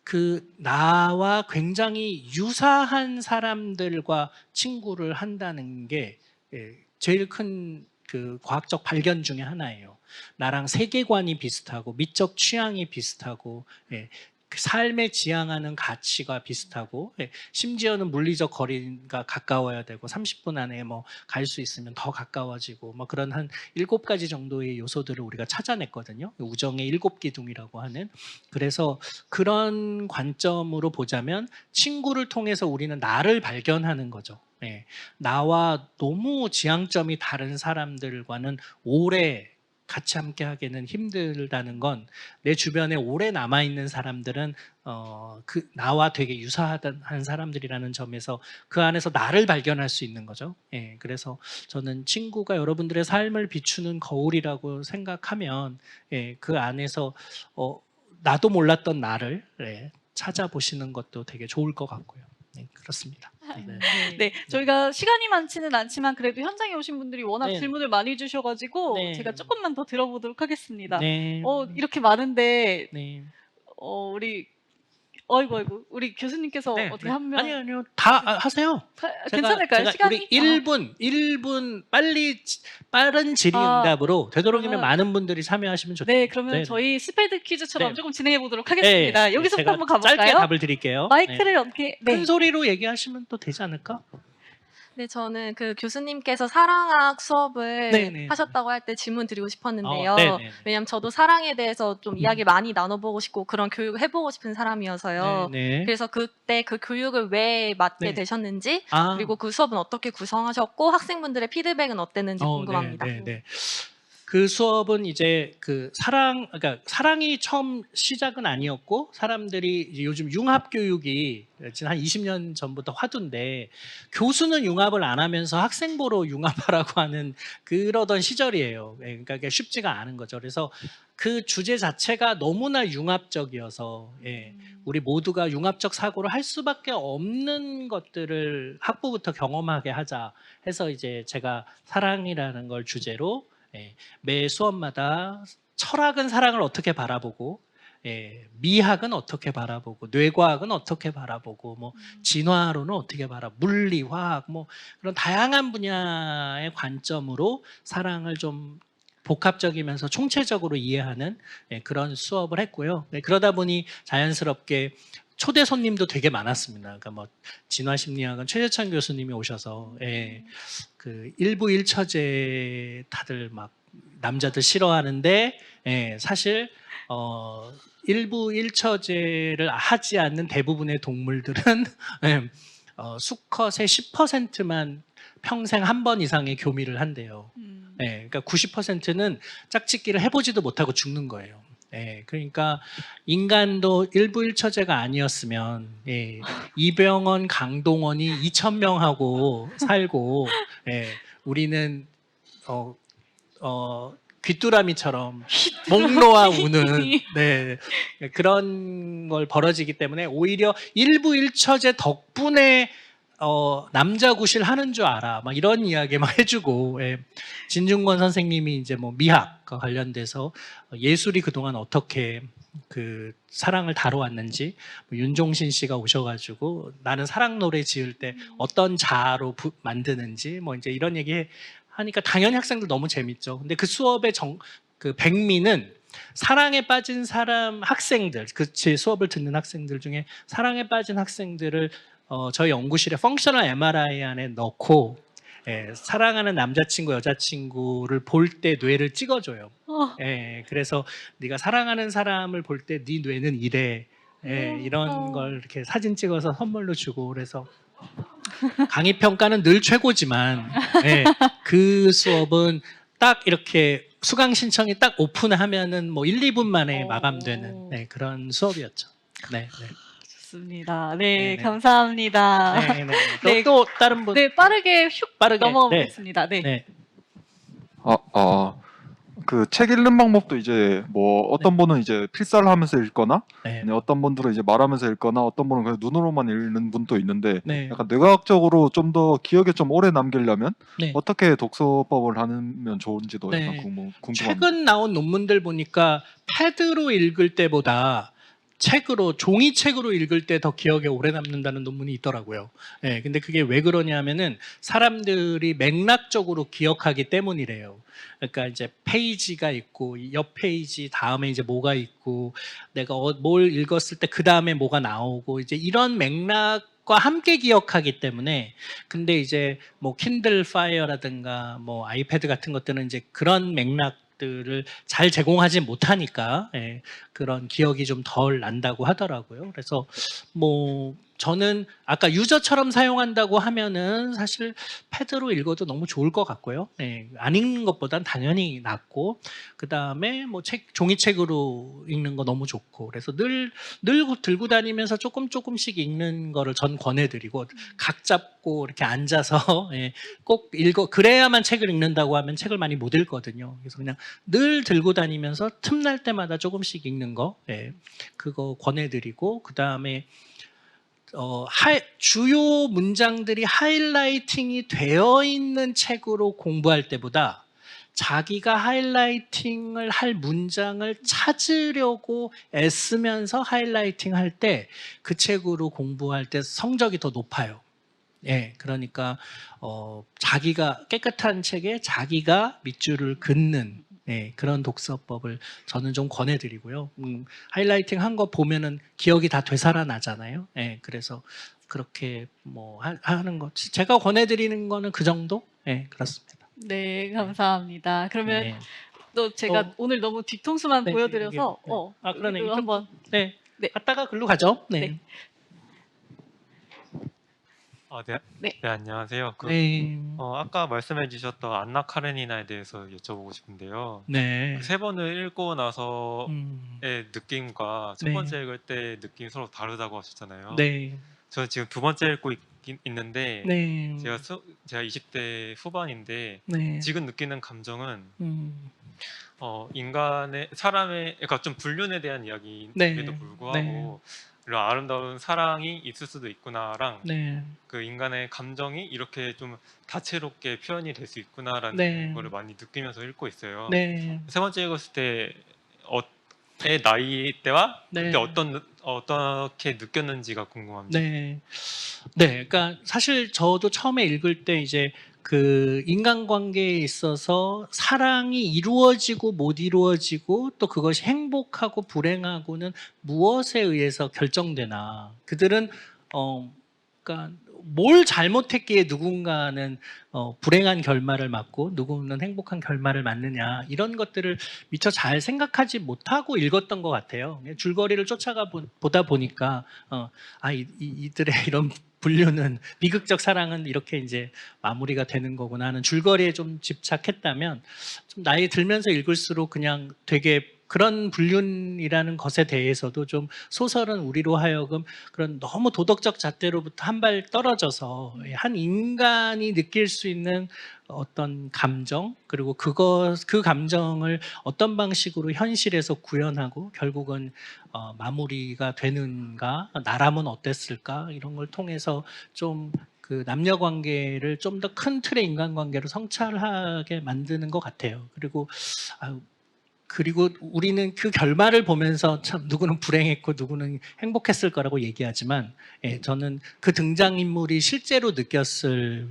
그 나와 굉장히 유사한 사람들과 친구를 한다는 게 제일 큰 그 과학적 발견 중에 하나예요. 나랑 세계관이 비슷하고 미적 취향이 비슷하고 그 삶에 지향하는 가치가 비슷하고 심지어는 물리적 거리가 가까워야 되고 30분 안에 뭐 갈 수 있으면 더 가까워지고 뭐 그런 한 7가지 정도의 요소들을 우리가 찾아냈거든요. 우정의 7기둥이라고 하는. 그래서 그런 관점으로 보자면 친구를 통해서 우리는 나를 발견하는 거죠. 나와 너무 지향점이 다른 사람들과는 오래 같이 함께 하기는 힘들다는 건 내 주변에 오래 남아있는 사람들은 그 나와 되게 유사한 사람들이라는 점에서 그 안에서 나를 발견할 수 있는 거죠. 그래서 저는 친구가 여러분들의 삶을 비추는 거울이라고 생각하면 그 안에서 나도 몰랐던 나를 찾아보시는 것도 되게 좋을 것 같고요. 그렇습니다. 네, 저희가 시간이 많지는 않지만 그래도 현장에 오신 분들이 워낙 네. 질문을 많이 주셔가지고 네. 제가 조금만 더 들어보도록 하겠습니다. 네. 이렇게 많은데 네. 우리 우리 교수님께서 네, 어떻게 네. 한 명 아니요. 다 하세요. 괜찮을까요? 시간이? 우리 1분 빠른 질의응답으로 되도록이면 그러면- 많은 분들이 참여하시면 좋죠. 네, 그러면 저희 스페드 퀴즈처럼 네. 조금 진행해 보도록 하겠습니다. 여기서부터 제가 한번 가볼까요? 짧게 답을 드릴게요. 마이크를 어떻게? 네. 큰 소리로 얘기하시면 또 되지 않을까? 네, 저는 그 교수님께서 사랑학 수업을 네네. 하셨다고 할 때 질문 드리고 싶었는데요. 네네. 왜냐하면 저도 사랑에 대해서 좀 이야기 많이 나눠보고 싶고 그런 교육을 해보고 싶은 사람이어서요. 네. 그래서 그때 그 교육을 왜 맡게 네. 되셨는지 아, 그리고 그 수업은 어떻게 구성하셨고 학생분들의 피드백은 어땠는지 궁금합니다. 네. 그 수업은 이제 그러니까 사랑이 처음 시작은 아니었고 사람들이 이제 요즘 융합 교육이 지난 한 20년 전부터 화두인데 교수는 융합을 안 하면서 학생보로 융합하라고 하는 그러던 시절이에요. 그러니까 그게 쉽지가 않은 거죠. 그래서 그 주제 자체가 너무나 융합적이어서 우리 모두가 융합적 사고를 할 수밖에 없는 것들을 학부부터 경험하게 하자 해서 이제 제가 사랑이라는 걸 주제로 매 수업마다 철학은 사랑을 어떻게 바라보고 미학은 어떻게 바라보고 뇌과학은 어떻게 바라보고 뭐 진화론은 어떻게 물리, 화학 뭐 그런 다양한 분야의 관점으로 사랑을 좀 복합적이면서 총체적으로 이해하는 그런 수업을 했고요. 그러다 보니 자연스럽게 초대 손님도 되게 많았습니다. 그러니까 뭐 진화심리학은 최재천 교수님이 오셔서 그 일부 일처제 다들 막 남자들 싫어하는데 사실 일부 일처제를 하지 않는 대부분의 동물들은 수컷의 10%만 평생 한 번 이상의 교미를 한대요. 그러니까 90%는 짝짓기를 해보지도 못하고 죽는 거예요. 그러니까 인간도 일부 일처제가 아니었으면 이병헌, 강동원이 2,000명하고 살고 우리는 귀뚜라미처럼 목 놓아 우는 그런 걸 벌어지기 때문에 오히려 일부 일처제 덕분에 남자 구실 하는 줄 알아. 막 이런 이야기 막 해주고, 예. 진중권 선생님이 이제 뭐 미학과 관련돼서 예술이 그동안 어떻게 그 사랑을 다뤄왔는지, 뭐 윤종신 씨가 오셔가지고 나는 사랑 노래 지을 때 어떤 자아로 만드는지, 뭐 이제 이런 얘기 하니까 당연히 학생들 너무 재밌죠. 근데 그 수업의 그 백미는 사랑에 빠진 학생들, 그 제 수업을 듣는 학생들 중에 사랑에 빠진 학생들을 저희 연구실에 펑셔널 MRI 안에 넣고 사랑하는 남자친구, 여자친구를 볼 때 뇌를 찍어줘요. 그래서 네가 사랑하는 사람을 볼 때 네 뇌는 이래. 이런 걸 이렇게 사진 찍어서 선물로 주고 그래서 강의 평가는 늘 최고지만 그 수업은 딱 이렇게 수강 신청이 딱 오픈하면은 뭐 1, 2분 만에 마감되는 그런 수업이었죠. 네. 좋습니다. 네, 네, 네. 감사합니다. 네. 네. 또 다른 분. 네, 빠르게 슉 빠르게. 넘어보겠습니다. 네. 네. 그 책 읽는 방법도 이제 뭐 어떤 분은 이제 필사를 하면서 읽거나 네. 어떤 분들은 이제 말하면서 읽거나 어떤 분은 그냥 눈으로만 읽는 분도 있는데 네. 약간 뇌과학적으로 좀 더 기억에 좀 오래 남기려면 네. 어떻게 독서법을 하면 좋은지도 네. 약간 궁금합니다. 최근 나온 논문들 보니까 패드로 읽을 때보다 종이책으로 읽을 때 더 기억에 오래 남는다는 논문이 있더라고요. 근데 그게 왜 그러냐면은 사람들이 맥락적으로 기억하기 때문이래요. 그러니까 이제 페이지가 있고 옆 페이지 다음에 이제 뭐가 있고 내가 뭘 읽었을 때 그 다음에 뭐가 나오고 이제 이런 맥락과 함께 기억하기 때문에 근데 이제 뭐 킨들 파이어라든가 뭐 아이패드 같은 것들은 이제 그런 맥락들을 잘 제공하지 못하니까 그런 기억이 좀 덜 난다고 하더라고요. 그래서 뭐 저는 아까 유저처럼 사용한다고 하면은 사실 패드로 읽어도 너무 좋을 것 같고요. 안 읽는 것보단 당연히 낫고 그 다음에 뭐 종이책으로 읽는 거 너무 좋고 그래서 늘 들고 다니면서 조금씩 읽는 거를 전 권해드리고 각 잡고 이렇게 앉아서 꼭 그래야만 책을 읽는다고 하면 책을 많이 못 읽거든요. 그래서 그냥 늘 들고 다니면서 틈날 때마다 조금씩 읽는 거 그거 권해드리고 그 다음에 주요 문장들이 하이라이팅이 되어 있는 책으로 공부할 때보다 자기가 하이라이팅을 할 문장을 찾으려고 애쓰면서 하이라이팅 할 때 그 책으로 공부할 때 성적이 더 높아요. 그러니까 자기가 깨끗한 책에 자기가 밑줄을 긋는 그런 독서법을 저는 좀 권해드리고요. 하이라이팅 한 거 보면은 기억이 다 되살아나잖아요. 그래서 그렇게 뭐 하는 거 제가 권해드리는 거는 그 정도? 그렇습니다. 네, 감사합니다. 그러면 네. 또 제가 오늘 너무 뒤통수만 보여드려서 그러네. 이거 한번 네. 네. 갔다가 글로 가죠. 네. 네. 네, 안녕하세요. 네. 아까 말씀해 주셨던 안나 카레니나에 대해서 여쭤보고 싶은데요. 네. 그 세 번을 읽고 나서의 음. 느낌과 첫 네. 번째 읽을 때 느낌이 서로 다르다고 하셨잖아요. 네. 저는 지금 두 번째 읽고 있는데 네. 제가 20대 후반인데 네. 지금 느끼는 감정은 음. 사람의 그러니까 좀 불륜에 대한 이야기임에도 네. 불구하고 이런 아름다운 사랑이 있을 수도 있구나랑 네. 그 인간의 감정이 이렇게 좀 다채롭게 표현이 될 수 있구나라는 네. 거를 많이 느끼면서 읽고 있어요. 네. 세 번째 읽었을 때 나이 때와 네. 그때 어떻게 느꼈는지가 궁금합니다. 네. 그러니까 사실 저도 처음에 읽을 때 이제 그 인간관계에 있어서 사랑이 이루어지고 못 이루어지고 또 그것이 행복하고 불행하고는 무엇에 의해서 결정되나. 그들은 그러니까 뭘 잘못했기에 누군가는 불행한 결말을 맞고 누구는 행복한 결말을 맞느냐 이런 것들을 미처 잘 생각하지 못하고 읽었던 것 같아요. 줄거리를 쫓아가 보다 보니까 이들의 이런 분류는 비극적 사랑은 이렇게 이제 마무리가 되는 거구나 하는 줄거리에 좀 집착했다면 좀 나이 들면서 읽을수록 그냥 되게 그런 불륜이라는 것에 대해서도 좀 소설은 우리로 하여금 그런 너무 도덕적 잣대로부터 한 발 떨어져서 한 인간이 느낄 수 있는 어떤 감정 그리고 그 감정을 어떤 방식으로 현실에서 구현하고 결국은 마무리가 되는가 나라면 어땠을까 이런 걸 통해서 좀 그 남녀 관계를 좀 더 큰 틀의 인간관계로 성찰하게 만드는 것 같아요. 그리고 우리는 그 결말을 보면서 참 누구는 불행했고 누구는 행복했을 거라고 얘기하지만 저는 그 등장인물이 실제로 느꼈을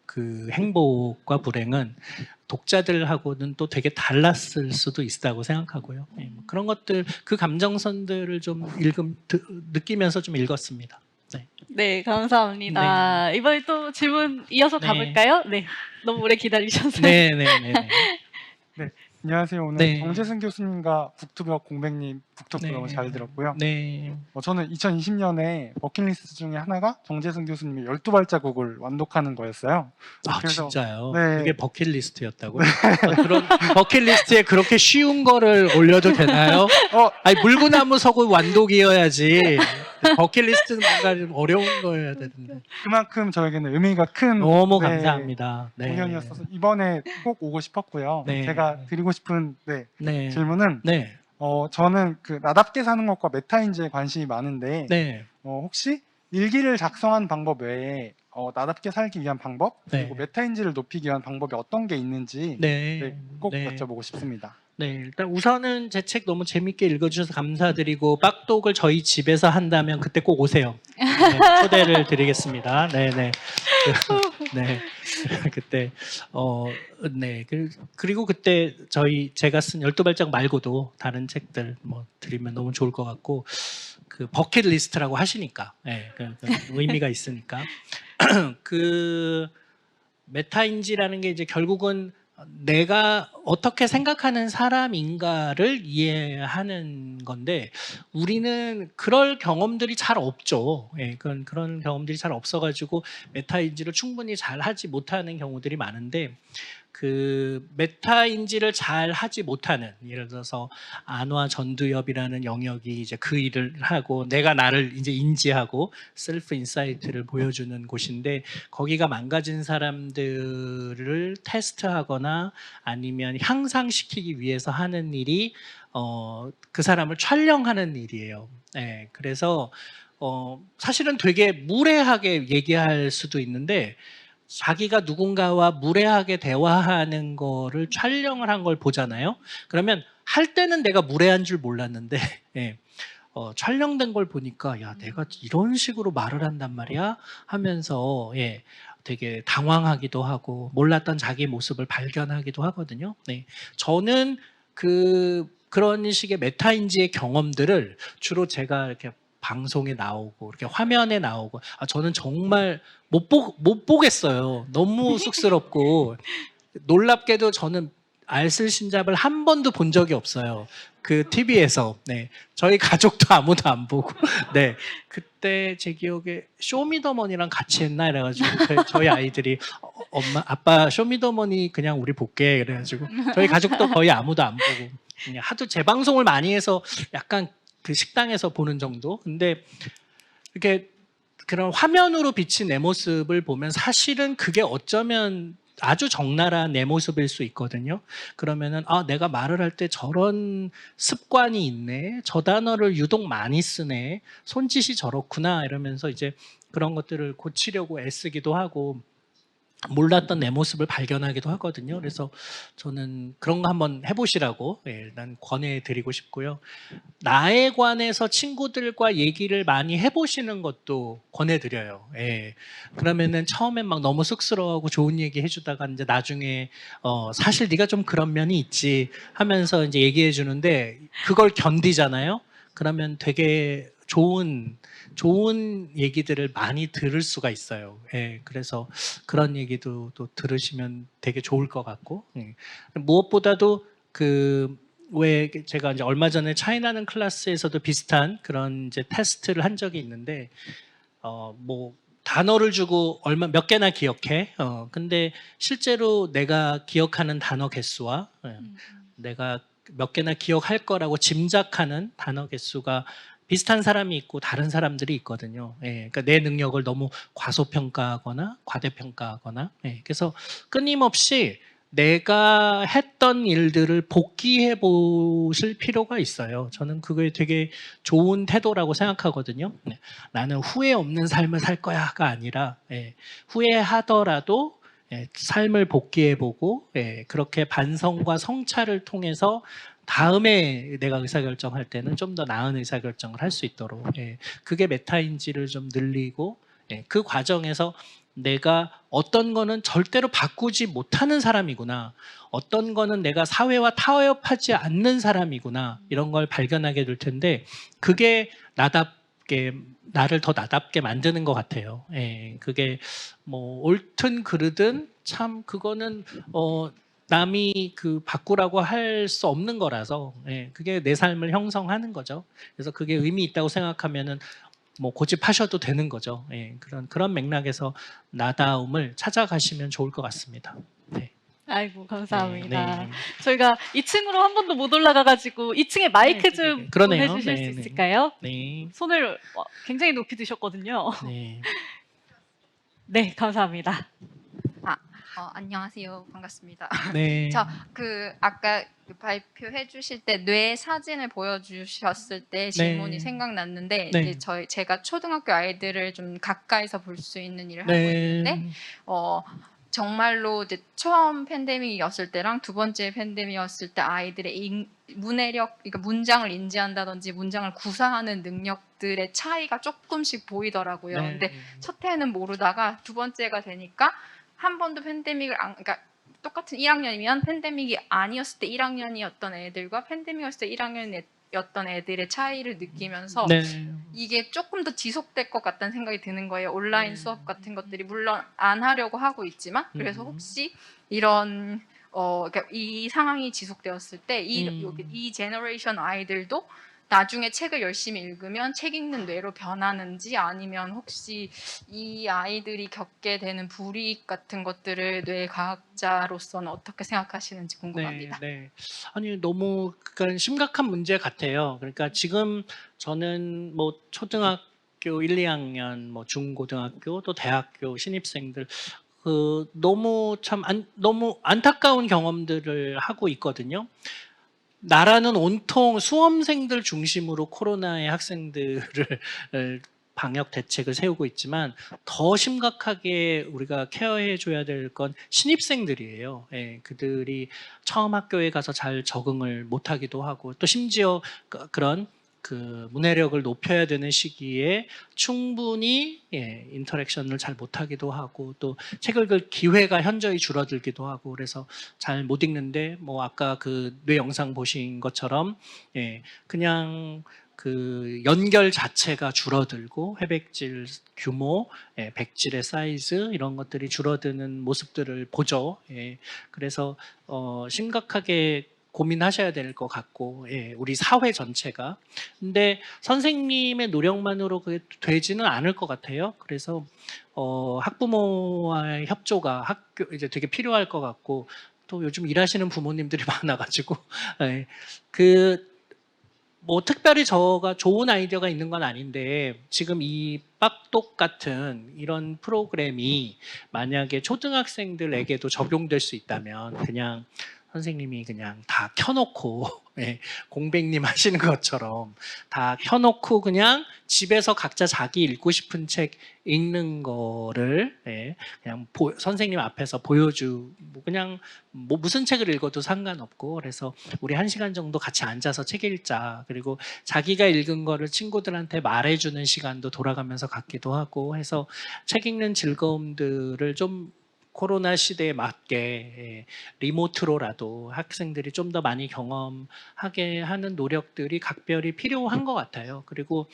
그 행복과 불행은 독자들하고는 또 되게 달랐을 수도 있다고 생각하고요. 뭐 그런 것들, 그 감정선들을 좀 느끼면서 좀 읽었습니다. 네. 네, 감사합니다. 이번에 또 질문 이어서 네. 가볼까요? 네, 너무 오래 기다리셔서. 네네네. 안녕하세요. 오늘 네. 정재승 교수님과 북투버 공백님 북토크 너무 잘 들었고요. 네. 저는 2020년에 버킷리스트 중에 하나가 정재승 교수님의 12발자국을 완독하는 거였어요. 아, 그래서- 진짜요? 네. 그게 버킷리스트였다고? 그런 버킷리스트에 그렇게 쉬운 거를 올려도 되나요? 아니, 물구나무 서고 완독이어야지. 버킷리스트는 뭔가 좀 어려운 거여야 되는데. 그만큼 저에게는 의미가 큰 너무 네, 감사합니다. 네. 공연이었어서 이번에 꼭 오고 싶었고요. 네. 제가 드리고 싶은 네. 질문은 네. 저는 그 나답게 사는 것과 메타인지에 관심이 많은데 네. 혹시 일기를 작성한 방법 외에 나답게 살기 위한 방법 그리고 네. 메타인지를 높이기 위한 방법이 어떤 게 있는지 네. 꼭 네. 여쭤보고 싶습니다. 네, 일단 우선은 제 책 너무 재밌게 읽어주셔서 감사드리고 빡독을 저희 집에서 한다면 그때 꼭 오세요. 네, 초대를 드리겠습니다. 네네. 네, 그때 네 그리고 그때 제가 쓴 12발짝 말고도 다른 책들 뭐 드리면 너무 좋을 것 같고 그 버킷리스트라고 하시니까 네, 그 의미가 있으니까 그 메타인지라는 게 이제 결국은 내가 어떻게 생각하는 사람인가를 이해하는 건데 우리는 그럴 경험들이 잘 없죠. 그런 경험들이 잘 없어가지고 메타인지를 충분히 잘 하지 못하는 경우들이 많은데 그 메타인지를 잘 하지 못하는 예를 들어서 안화 전두엽이라는 영역이 이제 그 일을 하고 내가 나를 이제 인지하고 셀프 인사이트를 보여주는 곳인데 거기가 망가진 사람들을 테스트하거나 아니면 향상시키기 위해서 하는 일이 그 사람을 촬영하는 일이에요. 네, 그래서 사실은 되게 무례하게 얘기할 수도 있는데 자기가 누군가와 무례하게 대화하는 거를 촬영을 한 걸 보잖아요. 그러면 할 때는 내가 무례한 줄 몰랐는데 촬영된 걸 보니까 야 내가 이런 식으로 말을 한단 말이야 하면서 되게 당황하기도 하고 몰랐던 자기 모습을 발견하기도 하거든요. 네, 저는 그런 식의 메타인지의 경험들을 주로 제가 이렇게 방송에 나오고 이렇게 화면에 나오고 저는 정말 못 보겠어요. 너무 쑥스럽고 놀랍게도 저는 알쓸신잡을 한 번도 본 적이 없어요. 그 TV에서. 네. 저희 가족도 아무도 안 보고. 네. 그때 제 기억에 쇼미더머니랑 같이 했나 이래가지고 저희 아이들이 엄마 아빠 쇼미더머니 그냥 우리 볼게 그래가지고 저희 가족도 거의 아무도 안 보고 그냥 하도 재방송을 많이 해서 약간 그 식당에서 보는 정도. 근데 이렇게 그런 화면으로 비친 내 모습을 보면 사실은 그게 어쩌면 아주 적나라한 내 모습일 수 있거든요. 그러면은 내가 말을 할 때 저런 습관이 있네. 저 단어를 유독 많이 쓰네. 손짓이 저렇구나 이러면서 이제 그런 것들을 고치려고 애쓰기도 하고 몰랐던 내 모습을 발견하기도 하거든요. 그래서 저는 그런 거 한번 해보시라고 일단 권해드리고 싶고요. 나에 관해서 친구들과 얘기를 많이 해보시는 것도 권해드려요. 그러면은 처음엔 막 너무 쑥스러워하고 좋은 얘기 해주다가 이제 나중에 사실 네가 좀 그런 면이 있지 하면서 이제 얘기해 주는데 그걸 견디잖아요. 그러면 되게 좋은 얘기들을 많이 들을 수가 있어요. 그래서 그런 얘기도 또 들으시면 되게 좋을 것 같고 무엇보다도 왜 제가 이제 얼마 전에 차이나는 클래스에서도 비슷한 그런 이제 테스트를 한 적이 있는데 뭐 단어를 주고 몇 개나 기억해. 근데 실제로 내가 기억하는 단어 개수와 내가 몇 개나 기억할 거라고 짐작하는 단어 개수가 비슷한 사람이 있고 다른 사람들이 있거든요. 그러니까 내 능력을 너무 과소평가하거나 과대평가하거나. 그래서 끊임없이 내가 했던 일들을 복귀해 보실 필요가 있어요. 저는 그게 되게 좋은 태도라고 생각하거든요. 네. 나는 후회 없는 삶을 살 거야가 아니라 후회하더라도 삶을 복귀해 보고 그렇게 반성과 성찰을 통해서 다음에 내가 의사결정할 때는 좀 더 나은 의사결정을 할 수 있도록 그게 메타인지를 좀 늘리고 그 과정에서 내가 어떤 거는 절대로 바꾸지 못하는 사람이구나. 어떤 거는 내가 사회와 타협하지 않는 사람이구나. 이런 걸 발견하게 될 텐데 그게 나를 더 나답게 만드는 것 같아요. 그게 뭐 옳든 그르든 참 그거는 남이 그 바꾸라고 할 수 없는 거라서 그게 내 삶을 형성하는 거죠. 그래서 그게 의미 있다고 생각하면은 뭐 고집하셔도 되는 거죠. 그런 맥락에서 나다움을 찾아가시면 좋을 것 같습니다. 네. 아이고 감사합니다. 네, 네. 저희가 2층으로 한 번도 못 올라가가지고 2층에 마이크 네, 좀 그러네요. 보내주실 네, 수 네. 있을까요? 네. 손을 굉장히 높이 드셨거든요. 네. 네, 감사합니다. 안녕하세요. 반갑습니다. 네. 아까 발표해 주실 때 뇌 사진을 보여주셨을 때 질문이 네. 생각났는데 네. 이제 제가 초등학교 아이들을 좀 가까이서 볼 수 있는 일을 하고 네. 있는데 정말로 이제 처음 팬데믹이었을 때랑 두 번째 팬데믹이었을 때 아이들의 문해력, 그러니까 문장을 인지한다든지 문장을 구사하는 능력들의 차이가 조금씩 보이더라고요. 네. 근데 첫 해는 모르다가 두 번째가 되니까 한 번도 팬데믹을 그러니까 똑같은 1학년이면 팬데믹이 아니었을 때 1학년이었던 애들과 팬데믹이었을 때 1학년이었던 애들의 차이를 느끼면서 네. 이게 조금 더 지속될 것 같다는 생각이 드는 거예요. 온라인 네. 수업 같은 것들이 물론 안 하려고 하고 있지만 그래서 음. 혹시 이런 그러니까 이 상황이 지속되었을 때 음. 이 제너레이션 아이들도 나중에 책을 열심히 읽으면 책 읽는 뇌로 변하는지 아니면 혹시 이 아이들이 겪게 되는 불이익 같은 것들을 뇌과학자로서는 어떻게 생각하시는지 궁금합니다. 네. 아니 너무 그러니까 심각한 문제 같아요. 그러니까 지금 저는 뭐 초등학교 1, 2학년, 뭐 중고등학교 또 대학교 신입생들 너무 너무 안타까운 경험들을 하고 있거든요. 나라는 온통 수험생들 중심으로 코로나의 학생들을 방역 대책을 세우고 있지만 더 심각하게 우리가 케어해 줘야 될 건 신입생들이에요. 그들이 처음 학교에 가서 잘 적응을 못하기도 하고 또 심지어 그런 그 문해력을 높여야 되는 시기에 충분히 인터랙션을 잘 못하기도 하고 또 책을 읽을 기회가 현저히 줄어들기도 하고 그래서 잘 못 읽는데 뭐 아까 그 뇌 영상 보신 것처럼 그냥 그 연결 자체가 줄어들고 회백질 규모, 백질의 사이즈 이런 것들이 줄어드는 모습들을 보죠. 그래서 심각하게 고민하셔야 될 것 같고 우리 사회 전체가. 근데 선생님의 노력만으로 그게 되지는 않을 것 같아요. 그래서 학부모와의 협조가 이제 되게 필요할 것 같고 또 요즘 일하시는 부모님들이 많아가지고 뭐 특별히 저가 좋은 아이디어가 있는 건 아닌데 지금 이 빡독 같은 이런 프로그램이 만약에 초등학생들에게도 적용될 수 있다면 그냥 선생님이 그냥 다 켜놓고 공백님 하시는 것처럼 다 켜놓고 그냥 집에서 각자 자기 읽고 싶은 책 읽는 거를 그냥 선생님 앞에서 보여주고 그냥 뭐 무슨 책을 읽어도 상관없고 그래서 우리 1시간 정도 같이 앉아서 책 읽자. 그리고 자기가 읽은 거를 친구들한테 말해주는 시간도 돌아가면서 갖기도 하고 해서 책 읽는 즐거움들을 좀 코로나 시대에 맞게 리모트로라도 학생들이 좀 더 많이 경험하게 하는 노력들이 각별히 필요한 것 같아요. 그리고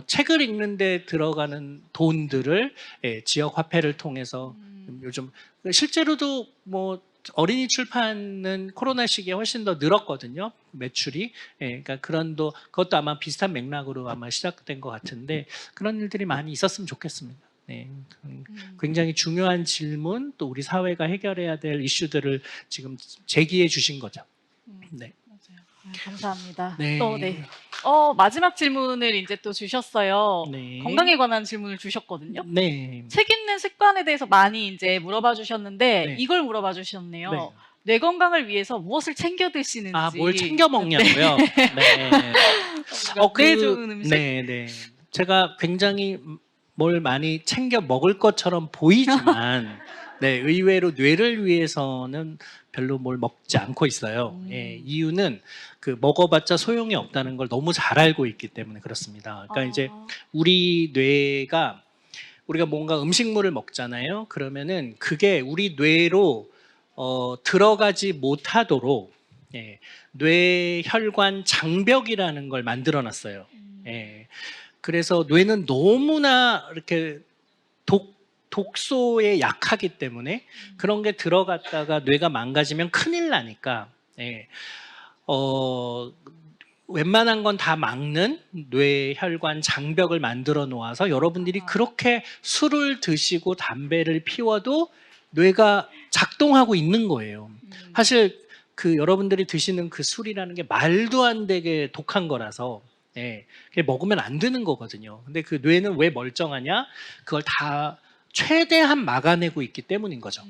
책을 읽는데 들어가는 돈들을 지역 화폐를 통해서 요즘 실제로도 뭐 어린이 출판은 코로나 시기에 훨씬 더 늘었거든요. 매출이. 그러니까 그것도 아마 비슷한 맥락으로 아마 시작된 것 같은데 그런 일들이 많이 있었으면 좋겠습니다. 굉장히 중요한 질문 또 우리 사회가 해결해야 될 이슈들을 지금 제기해 주신 거죠. 네. 맞아요. 감사합니다. 네. 또 네. 마지막 질문을 이제 또 주셨어요. 네. 건강에 관한 질문을 주셨거든요. 네. 책 읽는 습관에 대해서 많이 이제 물어봐 주셨는데 네. 이걸 물어봐 주셨네요. 네. 뇌 건강을 위해서 무엇을 챙겨 드시는지. 뭘 챙겨 먹냐고요? 네. 뇌 좋은 음식. 네. 제가 굉장히 뭘 많이 챙겨 먹을 것처럼 보이지만, 네, 의외로 뇌를 위해서는 별로 뭘 먹지 않고 있어요. 예, 이유는 그 먹어봤자 소용이 없다는 걸 너무 잘 알고 있기 때문에 그렇습니다. 그러니까 이제 우리 뇌가 우리가 뭔가 음식물을 먹잖아요. 그러면은 그게 우리 뇌로 들어가지 못하도록 예, 뇌혈관 장벽이라는 걸 만들어놨어요. 예, 그래서 뇌는 너무나 이렇게 독소에 약하기 때문에 그런 게 들어갔다가 뇌가 망가지면 큰일 나니까 예, 웬만한 건 다 막는 뇌혈관 장벽을 만들어 놓아서 여러분들이 그렇게 술을 드시고 담배를 피워도 뇌가 작동하고 있는 거예요. 사실 그 여러분들이 드시는 그 술이라는 게 말도 안 되게 독한 거라서 예, 그게 먹으면 안 되는 거거든요. 근데 그 뇌는 왜 멀쩡하냐? 그걸 다 최대한 막아내고 있기 때문인 거죠.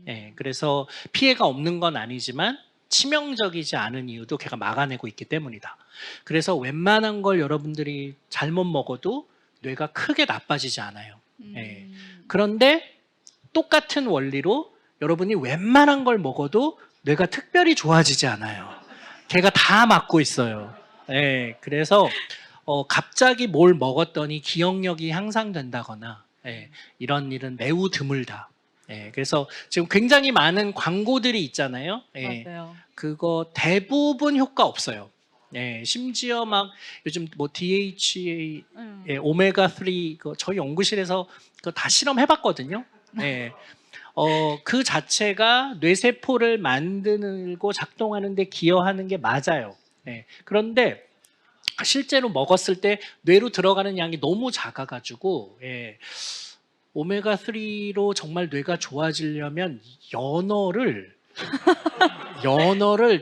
예, 그래서 피해가 없는 건 아니지만 치명적이지 않은 이유도 걔가 막아내고 있기 때문이다. 그래서 웬만한 걸 여러분들이 잘못 먹어도 뇌가 크게 나빠지지 않아요. 예. 그런데 똑같은 원리로 여러분이 웬만한 걸 먹어도 뇌가 특별히 좋아지지 않아요. 걔가 다 막고 있어요. 예. 그래서 갑자기 뭘 먹었더니 기억력이 향상된다거나 예, 이런 일은 매우 드물다. 예, 그래서 지금 굉장히 많은 광고들이 있잖아요. 예, 맞아요. 그거 대부분 효과 없어요. 예, 심지어 막 요즘 뭐 DHA, 예, 오메가 3 저희 연구실에서 그거 다 실험해봤거든요. 예, 그 자체가 뇌세포를 만들고 작동하는데 기여하는 게 맞아요. 예, 그런데 실제로 먹었을 때 뇌로 들어가는 양이 너무 작아가지고 예, 오메가 3로 정말 뇌가 좋아지려면 연어를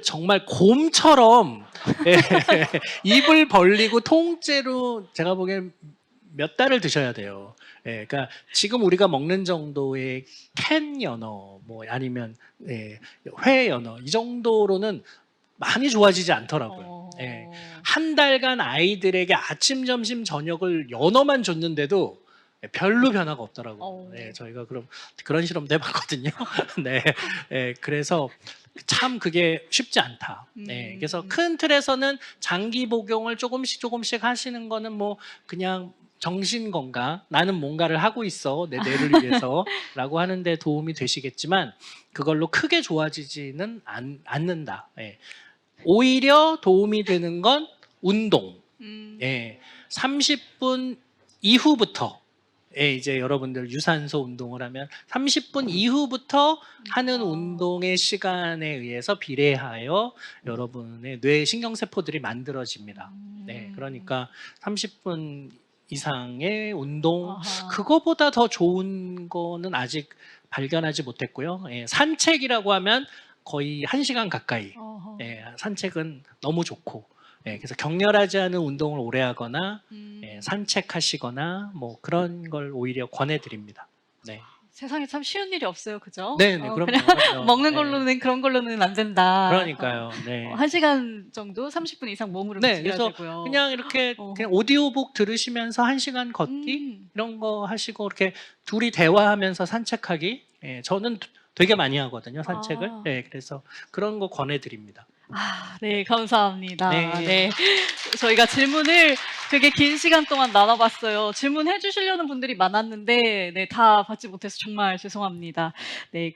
정말 곰처럼 예, 입을 벌리고 통째로 제가 보기엔 몇 달을 드셔야 돼요. 예, 그러니까 지금 우리가 먹는 정도의 캔 연어 뭐 아니면 예, 회 연어 이 정도로는 많이 좋아지지 않더라고요. 예. 한 달간 아이들에게 아침, 점심, 저녁을 연어만 줬는데도 별로 변화가 없더라고요. 네, 저희가 그런 실험도 해봤거든요. 네, 네, 그래서 참 그게 쉽지 않다. 네, 그래서 큰 틀에서는 장기 복용을 조금씩 하시는 거는 뭐 그냥 정신 건강, 나는 뭔가를 하고 있어 내 뇌를 위해서라고 하는데 도움이 되시겠지만 그걸로 크게 좋아지지는 않는다. 네. 오히려 도움이 되는 건 운동. 예, 30분 이후부터 예, 이제 여러분들 유산소 운동을 하면 30분 이후부터 하는 운동의 시간에 의해서 비례하여 여러분의 뇌 신경세포들이 만들어집니다. 네, 그러니까 30분 이상의 운동, 그거보다 더 좋은 거는 아직 발견하지 못했고요. 예, 산책이라고 하면 거의 1시간 가까이. 예, 산책은 너무 좋고. 예, 그래서 격렬하지 않은 운동을 오래 하거나 예, 산책하시거나 뭐 그런 걸 오히려 권해드립니다. 네. 세상에 참 쉬운 일이 없어요, 그죠? 네, 그냥 그럼요. 먹는 네. 걸로는 그런 걸로는 안 된다. 그러니까요. 네. 1시간 정도, 30분 이상 몸으로 네, 움직여야 그래서 되고요. 그냥 이렇게 그냥 오디오북 들으시면서 1시간 걷기 이런 거 하시고 이렇게 둘이 대화하면서 산책하기. 예, 저는 되게 많이 하거든요, 산책을. 네, 그래서 그런 거 권해드립니다. 네, 감사합니다. 네. 네. 저희가 질문을 되게 긴 시간 동안 나눠봤어요. 질문해 주시려는 분들이 많았는데, 네, 다 받지 못해서 정말 죄송합니다. 네,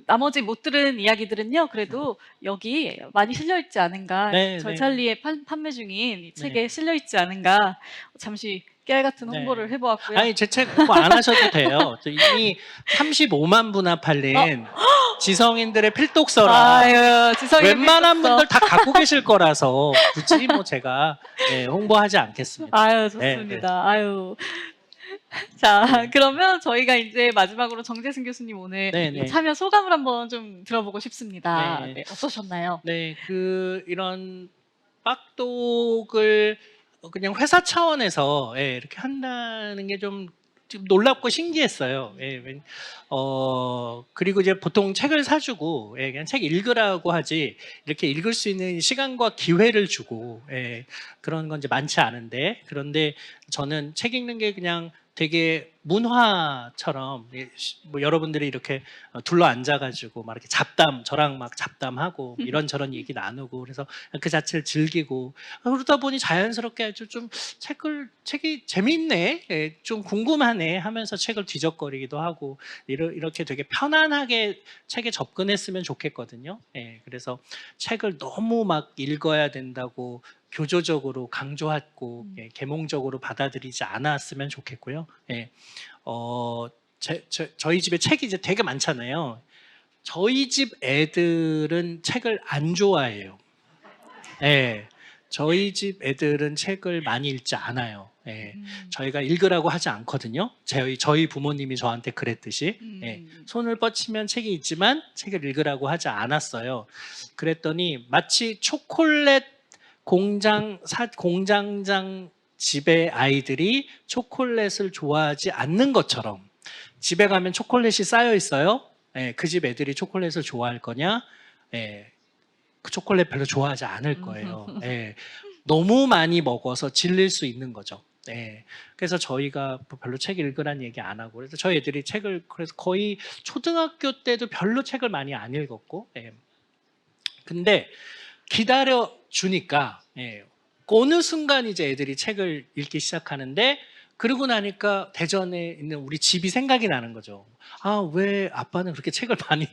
나머지 못 들은 이야기들은요, 그래도 여기 많이 실려있지 않은가, 네, 절찰리에 판매 중인 이 책에 실려있지 않은가, 잠시 깨알 같은 홍보를 해보았고요. 아니, 제 책 홍보 안 하셔도 돼요. 저 이미 35만 부나 팔린 지성인들의 필독서라. 아유, 지성이 웬만한 분들 다 갖고 계실 거라서 굳이 뭐 제가 홍보하지 않겠습니다. 아유, 좋습니다. 네. 아유. 자, 그러면 저희가 이제 마지막으로 정재승 교수님 오늘 네. 참여 소감을 한번 좀 들어보고 싶습니다. 네. 네, 어떠셨나요? 네, 이런 빡독을 그냥 회사 차원에서 이렇게 한다는 게 좀 놀랍고 신기했어요. 그리고 이제 보통 책을 사주고 그냥 책 읽으라고 하지 이렇게 읽을 수 있는 시간과 기회를 주고 그런 건 이제 많지 않은데, 그런데 저는 책 읽는 게 그냥 되게 문화처럼 뭐 여러분들이 이렇게 둘러 앉아가지고 막 이렇게 저랑 막 잡담하고 이런저런 얘기 나누고 그래서 그 자체를 즐기고 그러다 보니 자연스럽게 아주 좀 책이 재밌네, 좀 궁금하네 하면서 책을 뒤적거리기도 하고 이렇게 되게 편안하게 책에 접근했으면 좋겠거든요. 그래서 책을 너무 막 읽어야 된다고 교조적으로 강조하고 계몽적으로 받아들이지 않았으면 좋겠고요. 저희 집에 책이 이제 되게 많잖아요. 저희 집 애들은 책을 안 좋아해요. 저희 집 애들은 책을 많이 읽지 않아요. 저희가 읽으라고 하지 않거든요. 저희 부모님이 저한테 그랬듯이 손을 뻗치면 책이 있지만 책을 읽으라고 하지 않았어요. 그랬더니 마치 초콜릿 공장장 집의 아이들이 초콜릿을 좋아하지 않는 것처럼 집에 가면 초콜릿이 쌓여 있어요. 그 집 애들이 초콜릿을 좋아할 거냐? 그 초콜릿 별로 좋아하지 않을 거예요. 너무 많이 먹어서 질릴 수 있는 거죠. 그래서 저희가 별로 책 읽으란 얘기 안 하고, 그래서 저희 애들이 책을 그래서 거의 초등학교 때도 별로 책을 많이 안 읽었고, 근데 기다려 주니까 어느 순간 이제 애들이 책을 읽기 시작하는데, 그러고 나니까 대전에 있는 우리 집이 생각이 나는 거죠. 아, 왜 아빠는 그렇게 책을 많이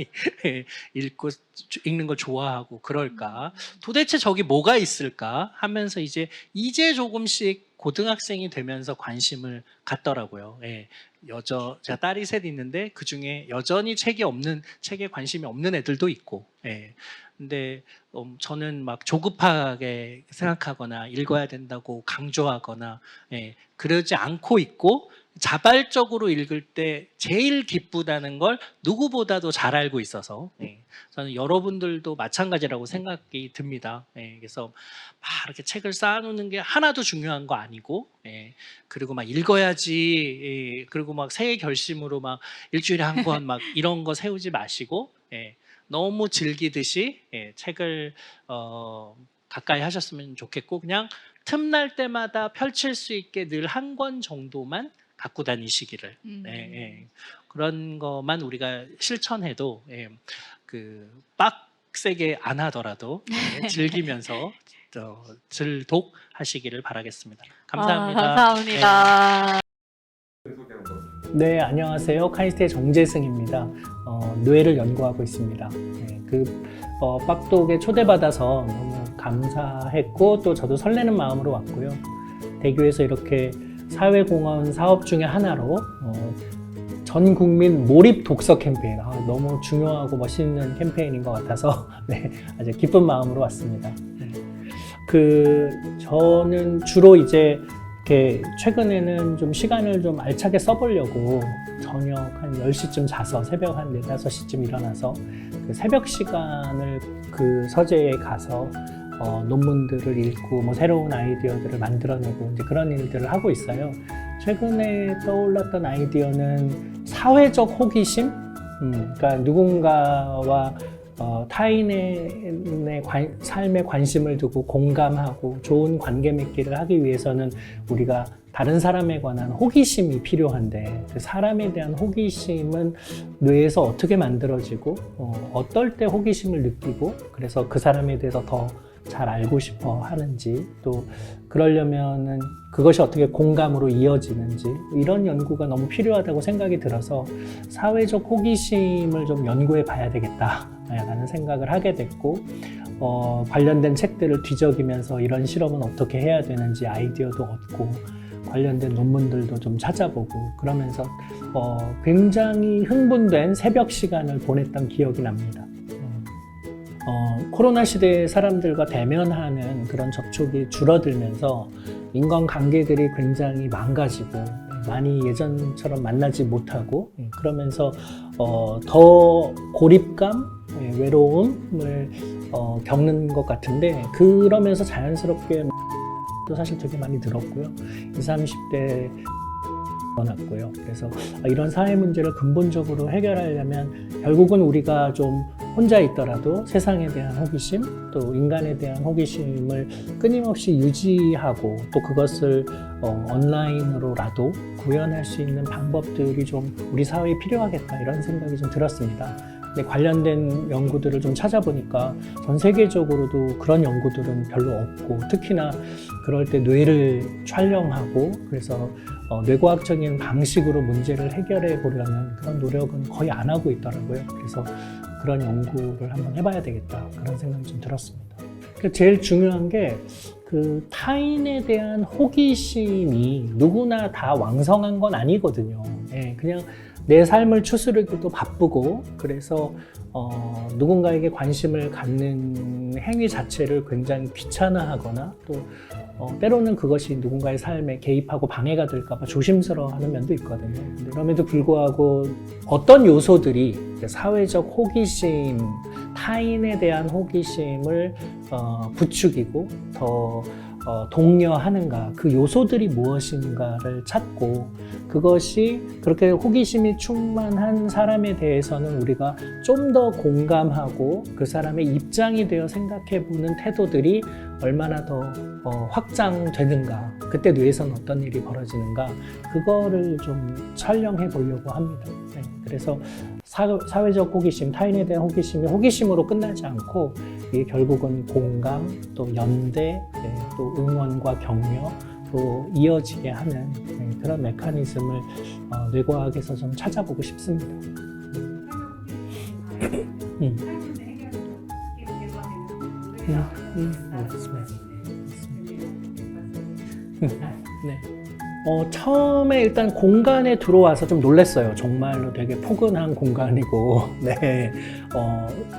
읽는 걸 좋아하고 그럴까? 도대체 저기 뭐가 있을까? 하면서 이제 조금씩 고등학생이 되면서 관심을 갖더라고요. 제가 딸이 셋 있는데 그 중에 여전히 책에 관심이 없는 애들도 있고. 근데 저는 막 조급하게 생각하거나 읽어야 된다고 강조하거나 그러지 않고 있고, 자발적으로 읽을 때 제일 기쁘다는 걸 누구보다도 잘 알고 있어서 저는 여러분들도 마찬가지라고 생각이 듭니다. 그래서 막 이렇게 책을 쌓아놓는 게 하나도 중요한 거 아니고, 그리고 막 읽어야지, 그리고 막 새해 결심으로 막 일주일에 한 권 막 이런 거 세우지 마시고, 너무 즐기듯이 책을 가까이 하셨으면 좋겠고, 그냥 틈날 때마다 펼칠 수 있게 늘 한 권 정도만 갖고 다니시기를, 그런 것만 우리가 실천해도 빡세게 안 하더라도 즐기면서 즐독하시기를 바라겠습니다. 감사합니다. 감사합니다. 네, 안녕하세요. 카이스트의 정재승입니다. 뇌를 연구하고 있습니다. 빡독에 초대받아서 너무 감사했고, 또 저도 설레는 마음으로 왔고요. 대교에서 이렇게 사회공헌 사업 중에 하나로 전 국민 몰입 독서 캠페인, 너무 중요하고 멋있는 캠페인인 것 같아서 아주 기쁜 마음으로 왔습니다. 저는 주로 이제 이렇게 최근에는 좀 시간을 좀 알차게 써보려고 저녁 한 10시쯤 자서 새벽 한 4, 5시쯤 일어나서 그 새벽 시간을 그 서재에 가서 논문들을 읽고 뭐 새로운 아이디어들을 만들어내고 이제 그런 일들을 하고 있어요. 최근에 떠올랐던 아이디어는 사회적 호기심? 그러니까 누군가와 타인의 삶에 관심을 두고 공감하고 좋은 관계 맺기를 하기 위해서는 우리가 다른 사람에 관한 호기심이 필요한데, 그 사람에 대한 호기심은 뇌에서 어떻게 만들어지고 어떨 때 호기심을 느끼고 그래서 그 사람에 대해서 더 잘 알고 싶어 하는지, 또 그러려면은 그것이 어떻게 공감으로 이어지는지, 이런 연구가 너무 필요하다고 생각이 들어서 사회적 호기심을 좀 연구해 봐야 되겠다라는 생각을 하게 됐고, 관련된 책들을 뒤적이면서 이런 실험은 어떻게 해야 되는지 아이디어도 얻고 관련된 논문들도 좀 찾아보고 그러면서 굉장히 흥분된 새벽 시간을 보냈던 기억이 납니다. 코로나 시대에 사람들과 대면하는 그런 접촉이 줄어들면서 인간관계들이 굉장히 망가지고 많이 예전처럼 만나지 못하고, 그러면서 더 고립감, 외로움을 겪는 것 같은데 그러면서 자연스럽게 또 사실 되게 많이 늘었고요. 20, 30대 일어났고요. 그래서 이런 사회 문제를 근본적으로 해결하려면 결국은 우리가 좀 혼자 있더라도 세상에 대한 호기심, 또 인간에 대한 호기심을 끊임없이 유지하고 또 그것을 온라인으로라도 구현할 수 있는 방법들이 좀 우리 사회에 필요하겠다 이런 생각이 좀 들었습니다. 근데 관련된 연구들을 좀 찾아보니까 전 세계적으로도 그런 연구들은 별로 없고 특히나 그럴 때 뇌를 촬영하고 그래서 뇌과학적인 방식으로 문제를 해결해 보려는 그런 노력은 거의 안 하고 있더라고요. 그래서 그런 연구를 한번 해봐야 되겠다 그런 생각이 좀 들었습니다. 제일 중요한 게 그 타인에 대한 호기심이 누구나 다 왕성한 건 아니거든요. 예, 그냥 내 삶을 추스르기도 바쁘고 그래서 누군가에게 관심을 갖는 행위 자체를 굉장히 귀찮아하거나 또 때로는 그것이 누군가의 삶에 개입하고 방해가 될까 봐 조심스러워하는 면도 있거든요. 근데 그럼에도 불구하고 어떤 요소들이 사회적 호기심, 타인에 대한 호기심을 부추기고 더 독려하는가, 그 요소들이 무엇인가를 찾고 그것이 그렇게 호기심이 충만한 사람에 대해서는 우리가 좀 더 공감하고 그 사람의 입장이 되어 생각해보는 태도들이 얼마나 더 확장되는가, 그때 뇌에서는 어떤 일이 벌어지는가, 그거를 좀 촬영해 보려고 합니다. 네, 그래서 사회적 호기심, 타인에 대한 호기심이 호기심으로 끝나지 않고 이게 결국은 공감, 또 연대, 네, 또 응원과 격려, 또 이어지게 하는 그런 메커니즘을 뇌과학에서 좀 찾아보고 싶습니다. 네. 처음에 일단 공간에 들어와서 좀 놀랐어요. 정말로 되게 포근한 공간이고, 네.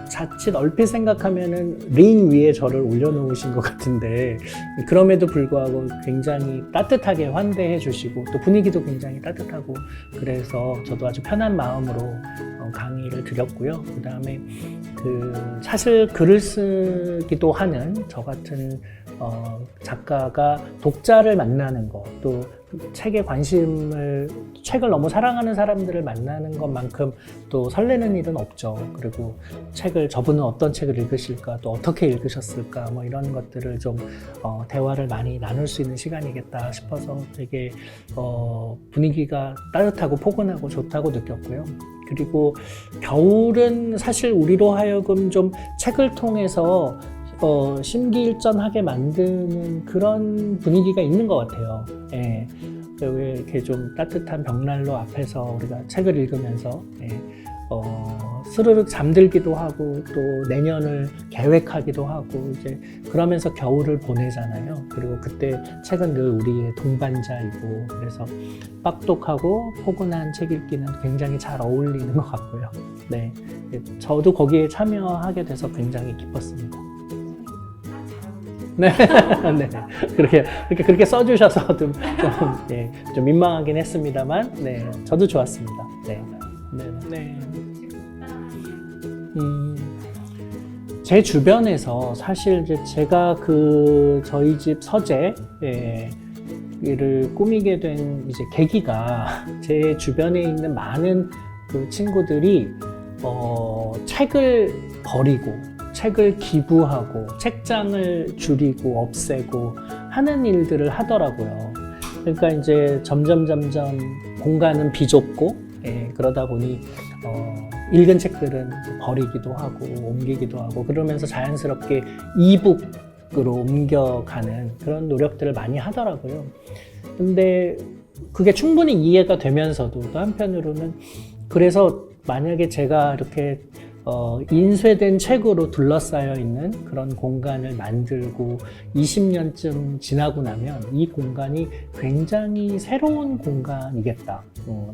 자칫 얼핏 생각하면은 링 위에 저를 올려놓으신 것 같은데, 그럼에도 불구하고 굉장히 따뜻하게 환대해 주시고, 또 분위기도 굉장히 따뜻하고, 그래서 저도 아주 편한 마음으로 강의를 드렸고요. 그 다음에 사실 글을 쓰기도 하는 저 같은 작가가 독자를 만나는 것, 또 책에 책을 너무 사랑하는 사람들을 만나는 것만큼 또 설레는 일은 없죠. 그리고 저분은 어떤 책을 읽으실까, 또 어떻게 읽으셨을까, 뭐 이런 것들을 좀 대화를 많이 나눌 수 있는 시간이겠다 싶어서 되게 분위기가 따뜻하고 포근하고 좋다고 느꼈고요. 그리고 겨울은 사실 우리로 하여금 좀 책을 통해서 심기일전하게 만드는 그런 분위기가 있는 것 같아요. 예. 왜 이렇게 좀 따뜻한 벽난로 앞에서 우리가 책을 읽으면서 스르륵 잠들기도 하고 또 내년을 계획하기도 하고 이제 그러면서 겨울을 보내잖아요. 그리고 그때 책은 늘 우리의 동반자이고 그래서 빡독하고 포근한 책 읽기는 굉장히 잘 어울리는 것 같고요. 네, 저도 거기에 참여하게 돼서 굉장히 기뻤습니다. 네, 네. 그렇게 써주셔서 좀 민망하긴 했습니다만, 네, 저도 좋았습니다. 네, 네. 제 주변에서 사실 이제 제가 저희 집 서재를 꾸미게 된 이제 계기가 제 주변에 있는 많은 친구들이 책을 버리고 책을 기부하고 책장을 줄이고 없애고 하는 일들을 하더라고요. 그러니까 이제 점점 공간은 비좁고 그러다 보니 읽은 책들은 버리기도 하고 옮기기도 하고 그러면서 자연스럽게 이북으로 옮겨가는 그런 노력들을 많이 하더라고요. 근데 그게 충분히 이해가 되면서도 또 한편으로는 그래서 만약에 제가 이렇게 인쇄된 책으로 둘러싸여 있는 그런 공간을 만들고 20년쯤 지나고 나면 이 공간이 굉장히 새로운 공간이겠다.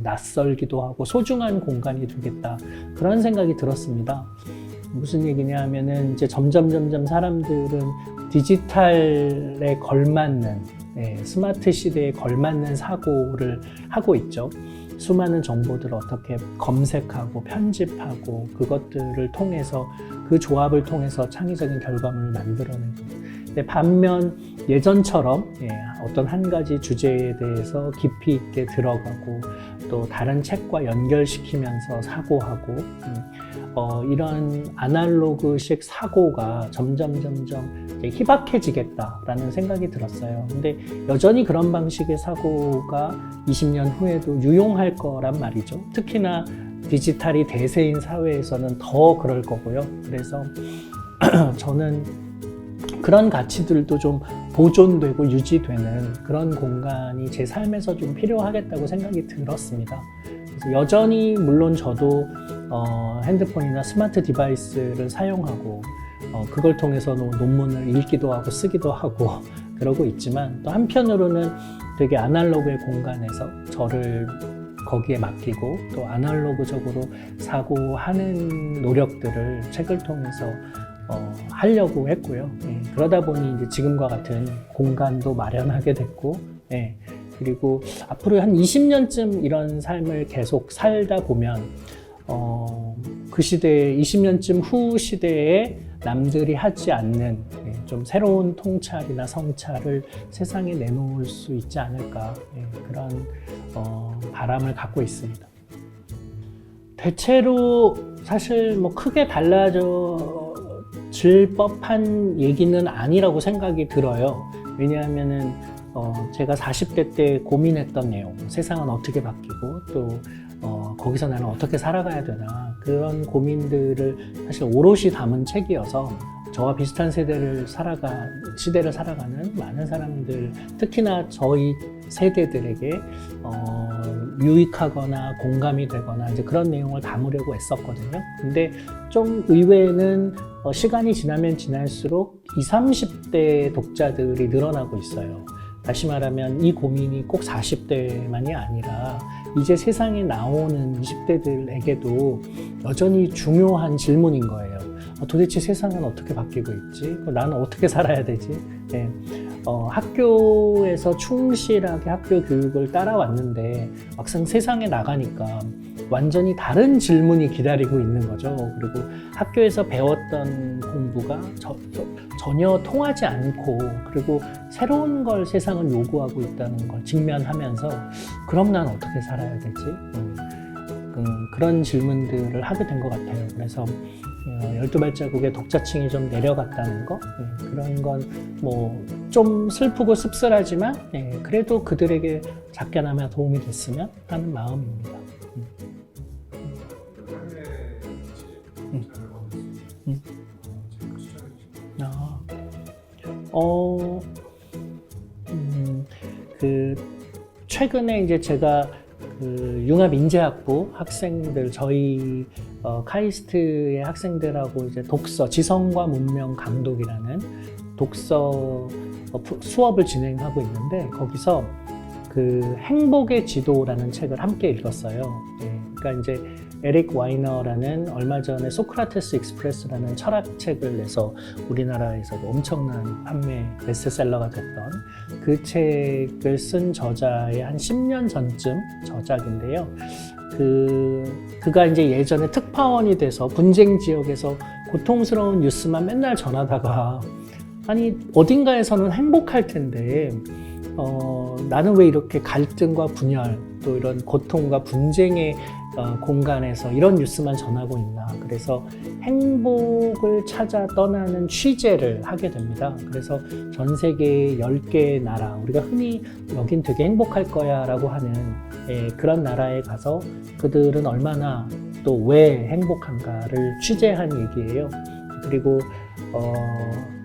낯설기도 하고 소중한 공간이 되겠다. 그런 생각이 들었습니다. 무슨 얘기냐 하면은 이제 점점 사람들은 디지털에 걸맞는 스마트 시대에 걸맞는 사고를 하고 있죠. 수많은 정보들을 어떻게 검색하고 편집하고 그것들을 통해서 그 조합을 통해서 창의적인 결과물을 만들어내고, 근데 반면 예전처럼 어떤 한 가지 주제에 대해서 깊이 있게 들어가고 또 다른 책과 연결시키면서 사고하고 이런 아날로그식 사고가 점점 이제 희박해지겠다라는 생각이 들었어요. 근데 여전히 그런 방식의 사고가 20년 후에도 유용할 거란 말이죠. 특히나 디지털이 대세인 사회에서는 더 그럴 거고요. 그래서 저는 그런 가치들도 좀 보존되고 유지되는 그런 공간이 제 삶에서 좀 필요하겠다고 생각이 들었습니다. 그래서 여전히 물론 저도 핸드폰이나 스마트 디바이스를 사용하고 그걸 통해서 논문을 읽기도 하고 쓰기도 하고 그러고 있지만, 또 한편으로는 되게 아날로그의 공간에서 저를 거기에 맡기고 또 아날로그적으로 사고하는 노력들을 책을 통해서 하려고 했고요. 그러다 보니 이제 지금과 같은 공간도 마련하게 됐고, 그리고 앞으로 한 20년쯤 이런 삶을 계속 살다 보면 그 시대에 20년쯤 후 시대에 남들이 하지 않는 좀 새로운 통찰이나 성찰을 세상에 내놓을 수 있지 않을까, 그런 바람을 갖고 있습니다. 대체로 사실 뭐 크게 달라질 법한 얘기는 아니라고 생각이 들어요. 왜냐하면은 제가 40대 때 고민했던 내용, 세상은 어떻게 바뀌고 또 거기서 나는 어떻게 살아가야 되나, 그런 고민들을 사실 오롯이 담은 책이어서 저와 비슷한 시대를 살아가는 많은 사람들, 특히나 저희 세대들에게 유익하거나 공감이 되거나 이제 그런 내용을 담으려고 애썼거든요. 근데 좀 의외는 시간이 지나면 지날수록 20, 30대 독자들이 늘어나고 있어요. 다시 말하면 이 고민이 꼭 40대만이 아니라 이제 세상에 나오는 20대들에게도 여전히 중요한 질문인 거예요. 도대체 세상은 어떻게 바뀌고 있지? 나는 어떻게 살아야 되지? 학교에서 충실하게 학교 교육을 따라왔는데 막상 세상에 나가니까 완전히 다른 질문이 기다리고 있는 거죠. 그리고 학교에서 배웠던 공부가 전혀 통하지 않고, 그리고 새로운 걸 세상은 요구하고 있다는 걸 직면하면서 그럼 난 어떻게 살아야 되지? 그런 질문들을 하게 된 것 같아요. 그래서 12발자국의 독자층이 좀 내려갔다는 거, 그런 건 뭐 좀 슬프고 씁쓸하지만 그래도 그들에게 작게나마 도움이 됐으면 하는 마음입니다. 최근에 이제 제가 융합인재학부 학생들, 저희 카이스트의 학생들하고 이제 독서, 지성과 문명 강독이라는 독서 수업을 진행하고 있는데, 거기서 행복의 지도라는 책을 함께 읽었어요. 그러니까 이제 에릭 와이너라는 얼마 전에 소크라테스 익스프레스라는 철학책을 내서 우리나라에서도 엄청난 판매 베스트셀러가 됐던 그 책을 쓴 저자의 한 10년 전쯤 저작인데요. 그가 이제 예전에 특파원이 돼서 분쟁 지역에서 고통스러운 뉴스만 맨날 전하다가, 아니 어딘가에서는 행복할 텐데 나는 왜 이렇게 갈등과 분열, 또 이런 고통과 분쟁의 공간에서 이런 뉴스만 전하고 있나. 그래서 행복을 찾아 떠나는 취재를 하게 됩니다. 그래서 전 세계 10개의 나라, 우리가 흔히 여긴 되게 행복할 거야 라고 하는 그런 나라에 가서 그들은 얼마나 또 왜 행복한가를 취재한 얘기예요. 그리고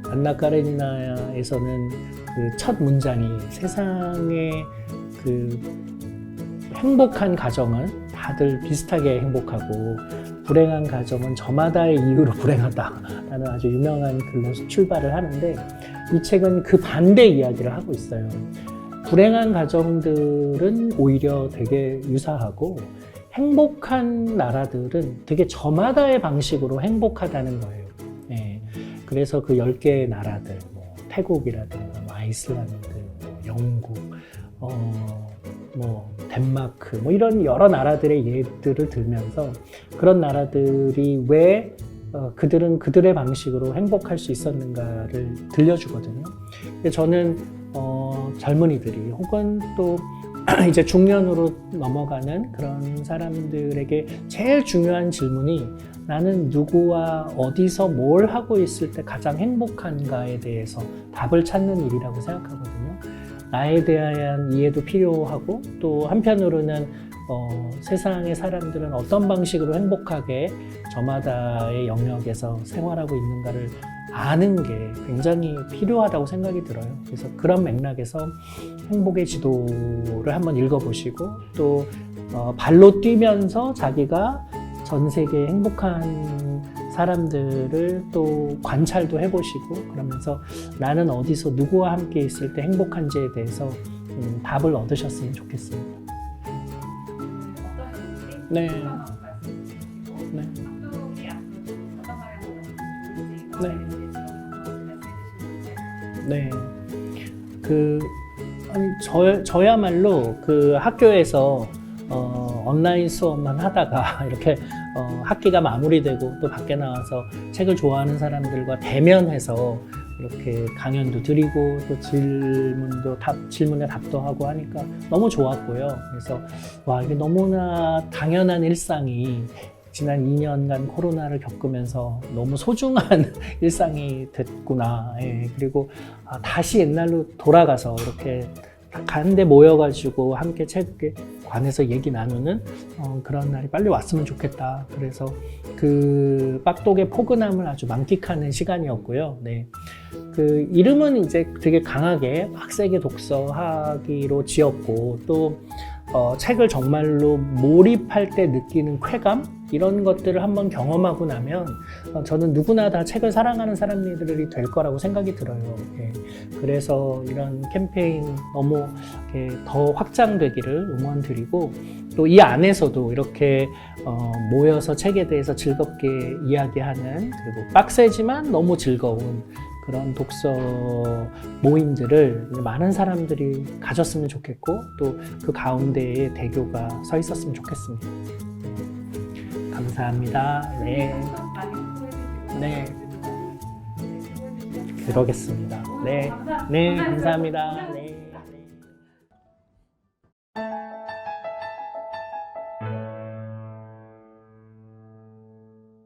안나 까레니나에서는 그 첫 문장이 세상의 행복한 가정은 다들 비슷하게 행복하고 불행한 가정은 저마다의 이유로 불행하다라는 아주 유명한 글로 출발을 하는데, 이 책은 그 반대 이야기를 하고 있어요. 불행한 가정들은 오히려 되게 유사하고 행복한 나라들은 되게 저마다의 방식으로 행복하다는 거예요. 그래서 그 10개의 나라들, 뭐 태국이라든가 아이슬란드, 영국, 덴마크, 이런 여러 나라들의 예들을 들면서 그런 나라들이 왜 그들은 그들의 방식으로 행복할 수 있었는가를 들려주거든요. 근데 저는 젊은이들이 혹은 또 이제 중년으로 넘어가는 그런 사람들에게 제일 중요한 질문이 나는 누구와 어디서 뭘 하고 있을 때 가장 행복한가에 대해서 답을 찾는 일이라고 생각하거든요. 나에 대한 이해도 필요하고 또 한편으로는 세상의 사람들은 어떤 방식으로 행복하게 저마다의 영역에서 생활하고 있는가를 아는 게 굉장히 필요하다고 생각이 들어요. 그래서 그런 맥락에서 행복의 지도를 한번 읽어보시고 또 발로 뛰면서 자기가 전 세계 행복한 사람들을 또 관찰도 해보시고 그러면서 나는 어디서 누구와 함께 있을 때 행복한지에 대해서 답을 얻으셨으면 좋겠습니다. 네. 네. 네. 네. 저야말로 그 학교에서 온라인 수업만 하다가 이렇게 학기가 마무리되고 또 밖에 나와서 책을 좋아하는 사람들과 대면해서 이렇게 강연도 드리고 또 질문에 답도 하고 하니까 너무 좋았고요. 그래서 와, 이게 너무나 당연한 일상이 지난 2년간 코로나를 겪으면서 너무 소중한 일상이 됐구나. 예, 그리고 다시 옛날로 돌아가서 이렇게 가는데 모여가지고 함께 책에 관해서 얘기 나누는 그런 날이 빨리 왔으면 좋겠다. 그래서 그 빡독의 포근함을 아주 만끽하는 시간이었고요. 네. 그 이름은 이제 되게 강하게 빡세게 독서하기로 지었고 또 책을 정말로 몰입할 때 느끼는 쾌감 이런 것들을 한번 경험하고 나면 저는 누구나 다 책을 사랑하는 사람들이 될 거라고 생각이 들어요. 예. 그래서 이런 캠페인 너무 더 확장되기를 응원드리고 또 이 안에서도 이렇게 모여서 책에 대해서 즐겁게 이야기하는 그리고 빡세지만 너무 즐거운 그런 독서 모임들을 많은 사람들이 가졌으면 좋겠고 또 그 가운데에 대교가 서 있었으면 좋겠습니다. 감사합니다. 네. 네. 그러겠습니다. 네. 네, 감사합니다. 네.